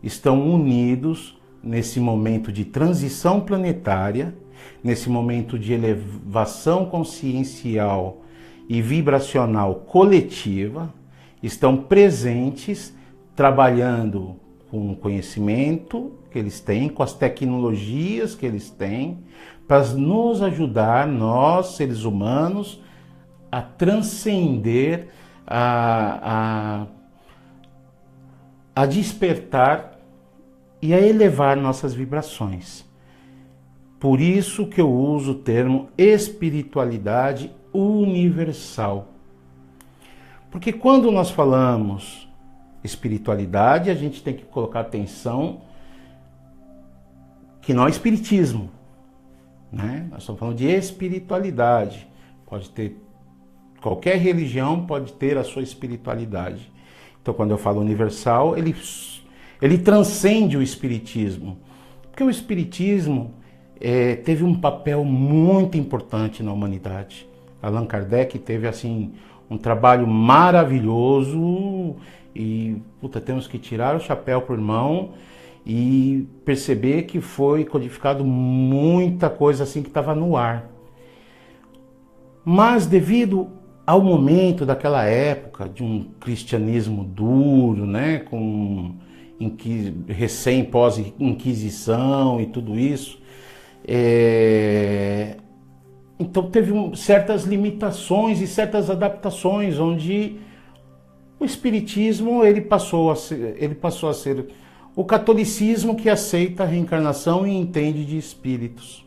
estão unidos nesse momento de transição planetária, nesse momento de elevação consciencial e vibracional coletiva, estão presentes, trabalhando com o conhecimento que eles têm, com as tecnologias que eles têm, para nos ajudar, nós, seres humanos, a transcender, a despertar e a elevar nossas vibrações. Por isso que eu uso o termo espiritualidade universal. Porque quando nós falamos espiritualidade, a gente tem que colocar atenção que não é espiritismo, né? Nós estamos falando de espiritualidade. Pode ter qualquer religião, pode ter a sua espiritualidade. Então, quando eu falo universal, ele transcende o espiritismo. Porque o espiritismo teve um papel muito importante na humanidade. Allan Kardec teve assim um trabalho maravilhoso e temos que tirar o chapéu para o irmão e perceber que foi codificado muita coisa assim que estava no ar. Mas devido ao momento daquela época de um cristianismo duro, né, com recém pós-inquisição e tudo isso, então teve certas limitações e certas adaptações, onde o espiritismo ele passou a ser o catolicismo, que aceita a reencarnação e entende de espíritos.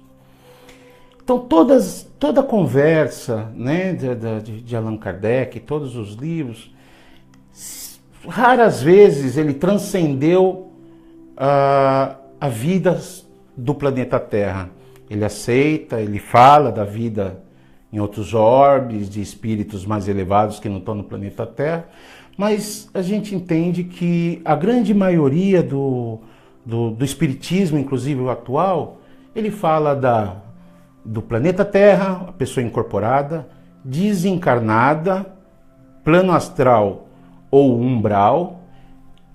Então toda a conversa, né, de Allan Kardec, todos os livros, raras vezes ele transcendeu a vida do planeta Terra. Ele aceita, ele fala da vida em outros orbes, de espíritos mais elevados que não estão no planeta Terra, mas a gente entende que a grande maioria do do espiritismo, inclusive o atual, ele fala do planeta Terra, a pessoa incorporada, desencarnada, plano astral ou umbral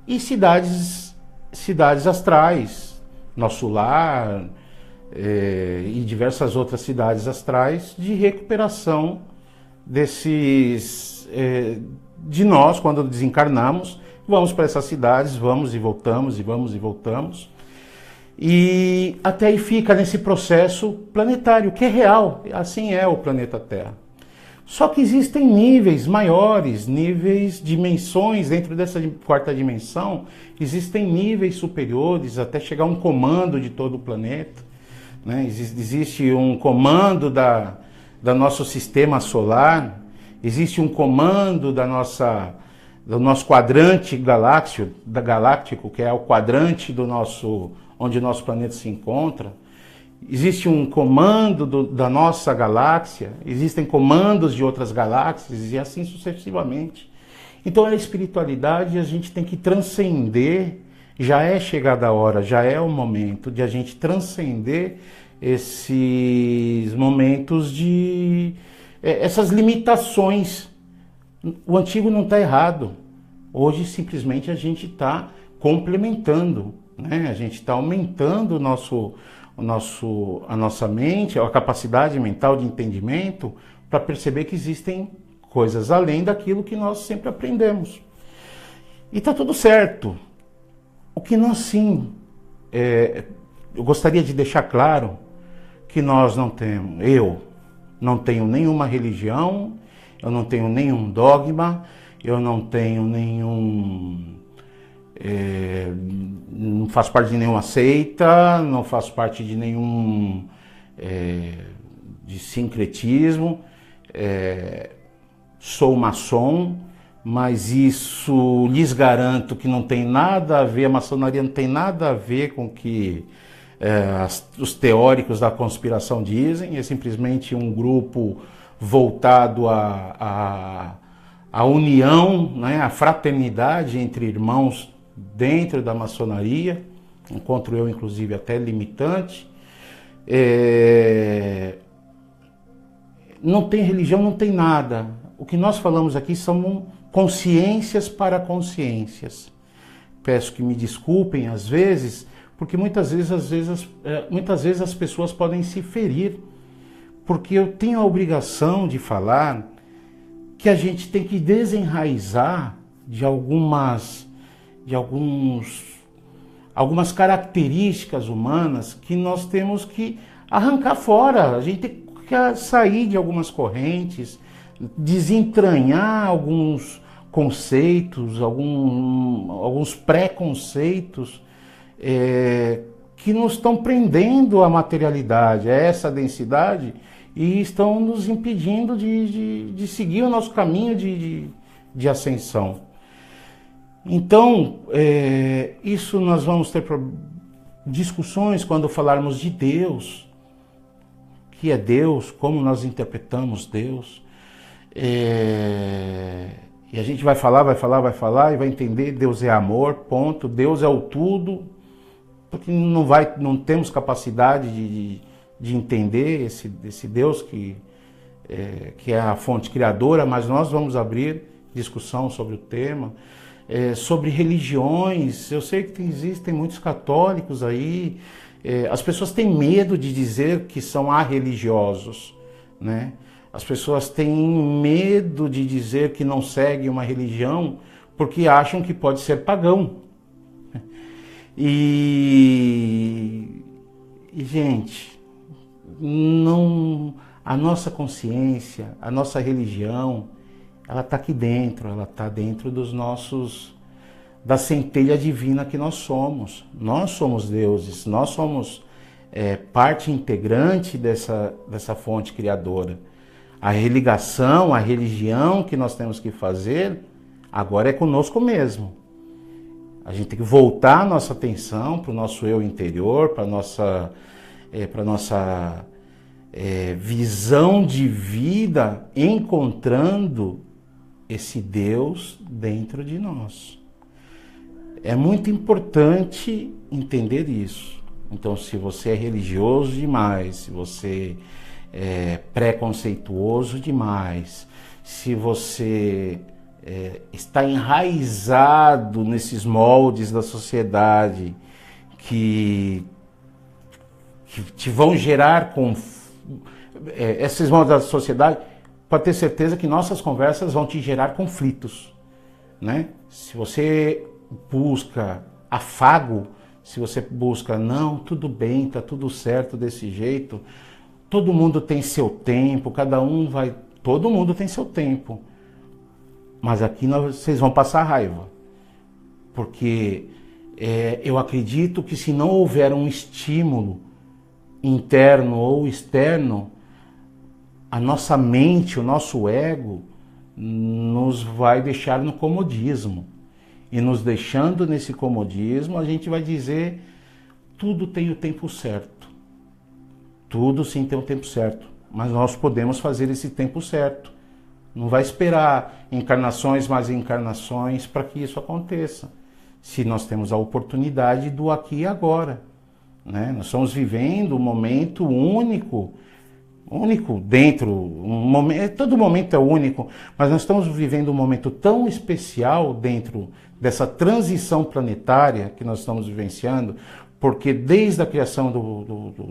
e cidades astrais, nosso lar e diversas outras cidades astrais de recuperação de nós quando desencarnamos. Vamos para essas cidades, vamos e voltamos, e vamos e voltamos. E até aí fica nesse processo planetário, que é real, assim é o planeta Terra. Só que existem níveis maiores, níveis, dimensões, dentro dessa quarta dimensão, existem níveis superiores, até chegar a um comando de todo o planeta. Né? Existe um comando do nosso sistema solar, existe um comando do nosso quadrante galáctico, que é o quadrante onde o nosso planeta se encontra. Existe um comando da nossa galáxia, existem comandos de outras galáxias e assim sucessivamente. Então a espiritualidade a gente tem que transcender, já é chegada a hora, já é o momento de a gente transcender esses momentos essas limitações. O antigo não está errado. Hoje simplesmente a gente está complementando, né? A gente está aumentando a nossa mente, a capacidade mental de entendimento para perceber que existem coisas além daquilo que nós sempre aprendemos. E está tudo certo. O que nós sim, eu gostaria de deixar claro que nós não temos, eu não tenho nenhuma religião, eu não tenho nenhum dogma, eu não tenho não faço parte de nenhuma seita, não faço parte de nenhum de sincretismo, sou maçom, mas isso lhes garanto que não tem nada a ver, a maçonaria não tem nada a ver com o que os teóricos da conspiração dizem, é simplesmente um grupo voltado à união, né, à fraternidade entre irmãos dentro da maçonaria. Encontro eu, inclusive, até limitante. Não tem religião, não tem nada. O que nós falamos aqui são consciências para consciências. Peço que me desculpem, às vezes, porque muitas vezes as pessoas podem se ferir, porque eu tenho a obrigação de falar que a gente tem que desenraizar de algumas características humanas que nós temos que arrancar fora. A gente tem que sair de algumas correntes, desentranhar alguns conceitos, alguns preconceitos que nos estão prendendo à materialidade, a essa densidade, e estão nos impedindo de seguir o nosso caminho de ascensão. Então, isso nós vamos ter discussões quando falarmos de Deus, que é Deus, como nós interpretamos Deus. E a gente vai falar e vai entender, Deus é amor, ponto. Deus é o tudo, porque não temos capacidade de entender esse Deus que é a fonte criadora, mas nós vamos abrir discussão sobre o tema. Sobre religiões, eu sei que existem muitos católicos aí, as pessoas têm medo de dizer que são arreligiosos, né? As pessoas têm medo de dizer que não seguem uma religião porque acham que pode ser pagão. Gente, a nossa consciência, a nossa religião, ela está aqui dentro, ela está dentro da centelha divina que nós somos. Nós somos deuses, nós somos parte integrante dessa fonte criadora. A religação, a religião que nós temos que fazer agora é conosco mesmo. A gente tem que voltar a nossa atenção para o nosso eu interior, para a nossa visão de vida, encontrando esse Deus dentro de nós. É muito importante entender isso. Então, se você é religioso demais, se você é preconceituoso demais, se você está enraizado nesses moldes da sociedade que te vão gerar esses moldes da sociedade, pode ter certeza que nossas conversas vão te gerar conflitos, né? Se você busca afago, se você busca, não, tudo bem, tá tudo certo desse jeito, todo mundo tem seu tempo, todo mundo tem seu tempo. Mas aqui vocês vão passar raiva. Porque eu acredito que se não houver um estímulo interno ou externo, a nossa mente, o nosso ego, nos vai deixar no comodismo. E nos deixando nesse comodismo, a gente vai dizer, tudo tem o tempo certo. Tudo sim tem o tempo certo. Mas nós podemos fazer esse tempo certo. Não vai esperar encarnações mais encarnações para que isso aconteça. Se nós temos a oportunidade do aqui e agora, né? Nós estamos vivendo um momento único dentro, todo momento é único, mas nós estamos vivendo um momento tão especial dentro dessa transição planetária que nós estamos vivenciando, porque desde a criação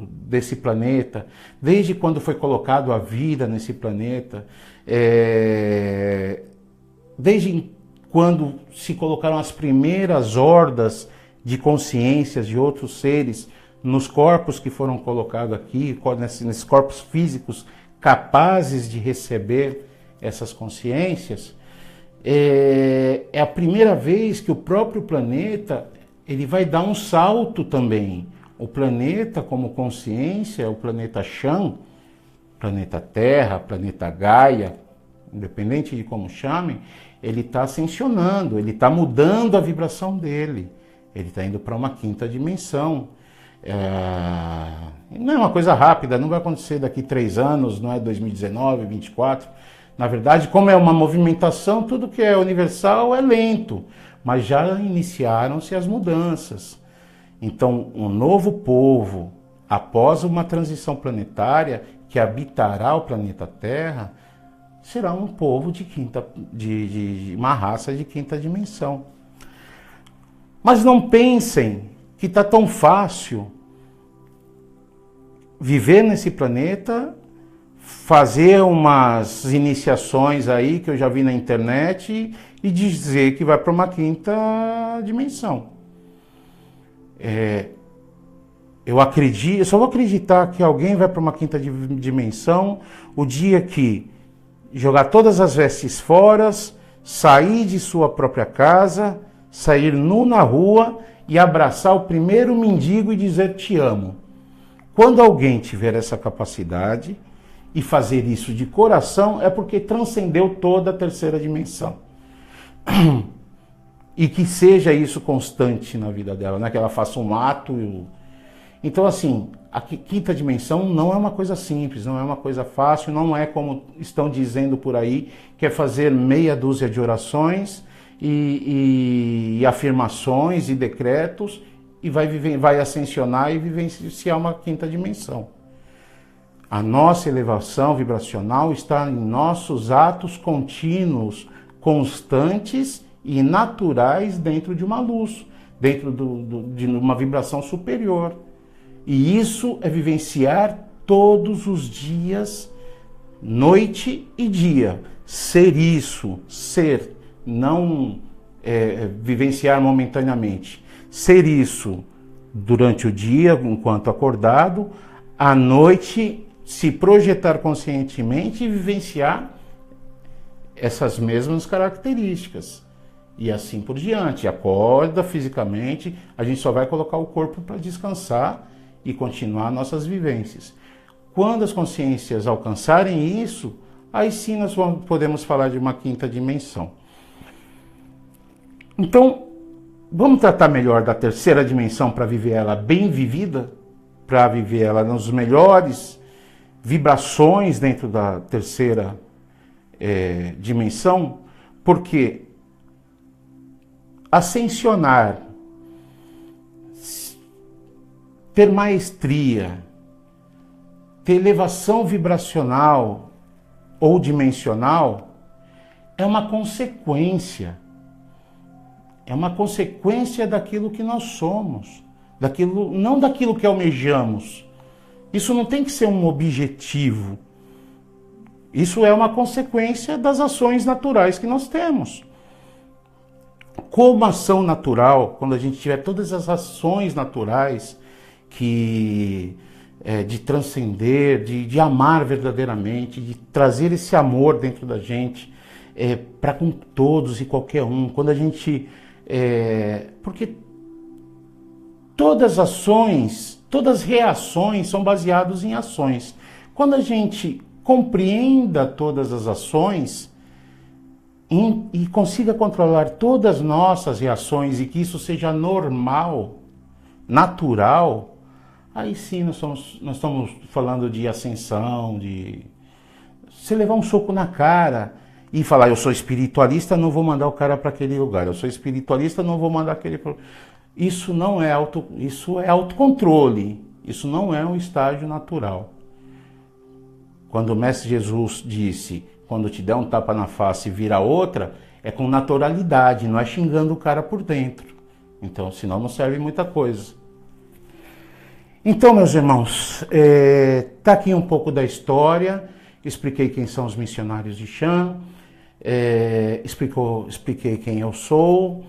desse planeta, desde quando foi colocado a vida nesse planeta, desde quando se colocaram as primeiras hordas de consciências de outros seres nos corpos que foram colocados aqui, nesses corpos físicos capazes de receber essas consciências, é a primeira vez que o próprio planeta ele vai dar um salto também. O planeta como consciência, o planeta Chão, planeta Terra, planeta Gaia, independente de como chamem, ele está ascensionando, ele está mudando a vibração dele, ele está indo para uma quinta dimensão. Não é uma coisa rápida, não vai acontecer daqui 3 anos, não é 2019, 2024. Na verdade, como é uma movimentação, tudo que é universal é lento, mas já iniciaram-se as mudanças. Então, um novo povo, após uma transição planetária, que habitará o planeta Terra, será um povo de uma raça de quinta dimensão. Mas não pensem que está tão fácil viver nesse planeta, fazer umas iniciações aí que eu já vi na internet e dizer que vai para uma quinta dimensão. Eu só vou acreditar que alguém vai para uma quinta dimensão o dia que jogar todas as vestes fora, sair de sua própria casa, sair nu na rua e abraçar o primeiro mendigo e dizer te amo. Quando alguém tiver essa capacidade e fazer isso de coração, é porque transcendeu toda a terceira dimensão. E que seja isso constante na vida dela, né? Que ela faça um ato. Então, assim, a quinta dimensão não é uma coisa simples, não é uma coisa fácil, não é como estão dizendo por aí, que é fazer meia dúzia de orações e afirmações e decretos e vai ascensionar e vivenciar uma quinta dimensão. A nossa elevação vibracional está em nossos atos contínuos, constantes e naturais dentro de uma luz, dentro de uma vibração superior. E isso é vivenciar todos os dias, noite e dia. Ser isso, ser, não vivenciar momentaneamente. Ser isso durante o dia, enquanto acordado, à noite se projetar conscientemente e vivenciar essas mesmas características. E assim por diante. Acorda fisicamente, a gente só vai colocar o corpo para descansar e continuar nossas vivências. Quando as consciências alcançarem isso, aí sim nós podemos falar de uma quinta dimensão. Então, vamos tratar melhor da terceira dimensão para viver ela bem vivida, para viver ela nas melhores vibrações dentro da terceira dimensão, porque ascensionar, ter maestria, ter elevação vibracional ou dimensional, é uma consequência. É uma consequência daquilo que nós somos, não daquilo que almejamos. Isso não tem que ser um objetivo. Isso é uma consequência das ações naturais que nós temos. Como ação natural, quando a gente tiver todas as ações naturais de transcender, de amar verdadeiramente, de trazer esse amor dentro da gente, para com todos e qualquer um. Quando a gente... porque todas ações, todas reações são baseadas em ações. Quando a gente compreenda todas as ações e consiga controlar todas as nossas reações e que isso seja normal, natural, aí sim nós estamos falando de ascensão, de... Se levar um soco na cara e falar, eu sou espiritualista, não vou mandar o cara para aquele lugar, eu sou espiritualista, não vou mandar aquele... Isso não é isso é autocontrole, isso não é um estágio natural. Quando o Mestre Jesus disse, quando te der um tapa na face e vira outra, é com naturalidade, não é xingando o cara por dentro. Então, senão não serve muita coisa. Então, meus irmãos, tá aqui um pouco da história, expliquei quem são os missionários de Chan, expliquei quem eu sou,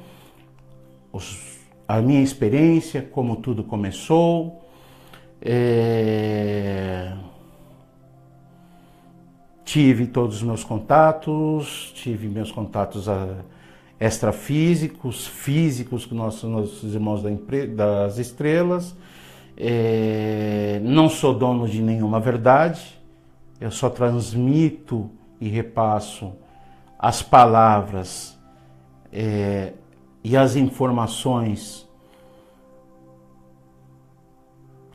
a minha experiência, como tudo começou, tive todos os meus contatos, tive meus contatos extrafísicos, físicos com nossos irmãos das estrelas. Não sou dono de nenhuma verdade, eu só transmito e repasso as palavras e as informações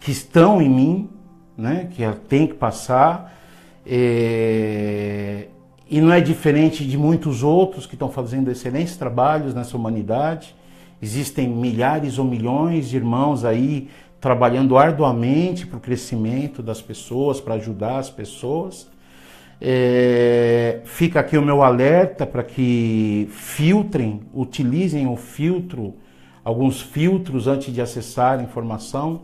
que estão em mim, né, que tem que passar. E não é diferente de muitos outros que estão fazendo excelentes trabalhos nessa humanidade. Existem milhares ou milhões de irmãos aí trabalhando arduamente para o crescimento das pessoas, para ajudar as pessoas. Fica aqui o meu alerta para que utilizem o filtro, alguns filtros antes de acessar a informação.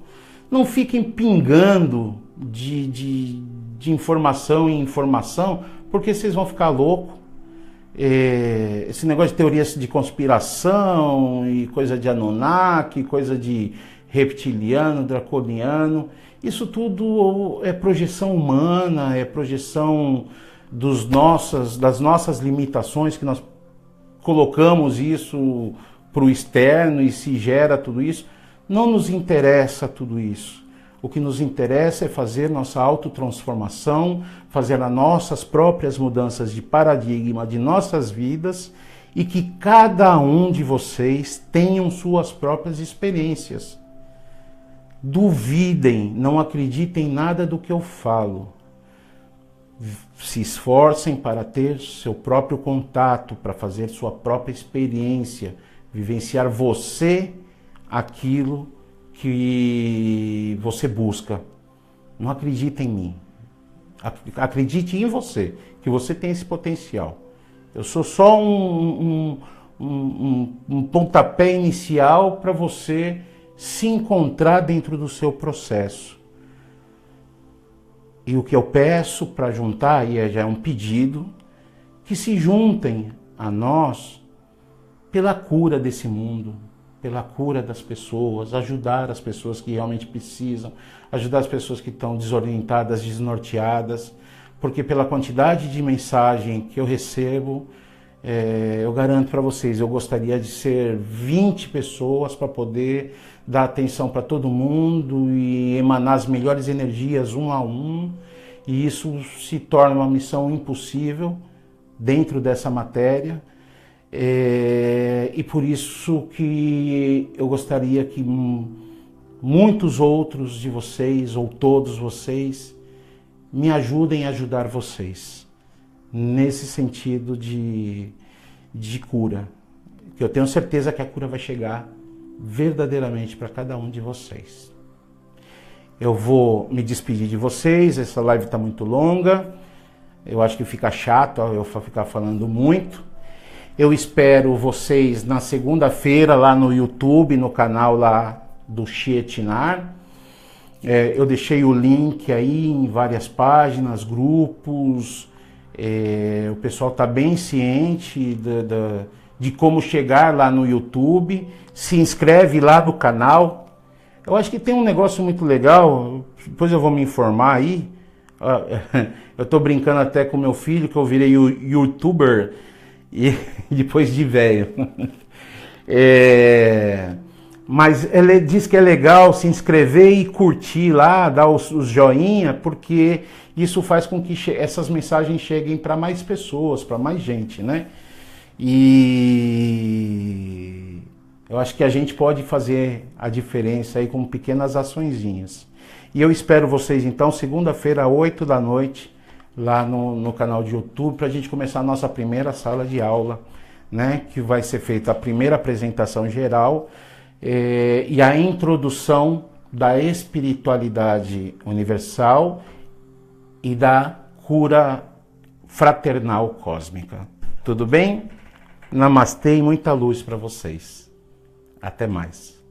Não fiquem pingando de informação em informação, porque vocês vão ficar loucos. Esse negócio de teorias de conspiração e coisa de Anunnaki, coisa de reptiliano, draconiano, isso tudo é projeção humana, é projeção das nossas limitações, que nós colocamos isso para o externo e se gera tudo isso. Não nos interessa tudo isso. O que nos interessa é fazer nossa autotransformação, fazer as nossas próprias mudanças de paradigma de nossas vidas e que cada um de vocês tenham suas próprias experiências. Duvidem, não acreditem em nada do que eu falo. Se esforcem para ter seu próprio contato, para fazer sua própria experiência, vivenciar você aquilo que você busca. Não acredite em mim. Acredite em você, que você tem esse potencial. Eu sou só um pontapé inicial para você se encontrar dentro do seu processo. E o que eu peço para juntar, e já é um pedido, que se juntem a nós pela cura desse mundo, pela cura das pessoas, ajudar as pessoas que realmente precisam, ajudar as pessoas que estão desorientadas, desnorteadas, porque pela quantidade de mensagem que eu recebo, eu garanto para vocês, eu gostaria de ser 20 pessoas para poder dar atenção para todo mundo e emanar as melhores energias um a um, e isso se torna uma missão impossível dentro dessa matéria. E por isso que eu gostaria que muitos outros de vocês, ou todos vocês, me ajudem a ajudar vocês, nesse sentido de cura. que eu tenho certeza que a cura vai chegar verdadeiramente para cada um de vocês. Eu vou me despedir de vocês, essa live está muito longa, eu acho que fica chato eu ficar falando muito. Eu espero vocês na segunda-feira lá no YouTube, no canal lá do Chietinar. Eu deixei o link aí em várias páginas, grupos, o pessoal está bem ciente de como chegar lá no YouTube, se inscreve lá no canal. Eu acho que tem um negócio muito legal, depois eu vou me informar aí. Eu estou brincando até com meu filho que eu virei youtuber e depois de velho. Mas ele diz que é legal se inscrever e curtir lá, dar os joinha, porque isso faz com que essas mensagens cheguem para mais pessoas, para mais gente, né? E eu acho que a gente pode fazer a diferença aí com pequenas açõezinhas. E eu espero vocês então segunda-feira, 8 da noite, lá no canal de YouTube, para a gente começar a nossa primeira sala de aula, né? Que vai ser feita a primeira apresentação geral, e a introdução da espiritualidade universal e da cura fraternal cósmica. Tudo bem? Namastê e muita luz para vocês. Até mais.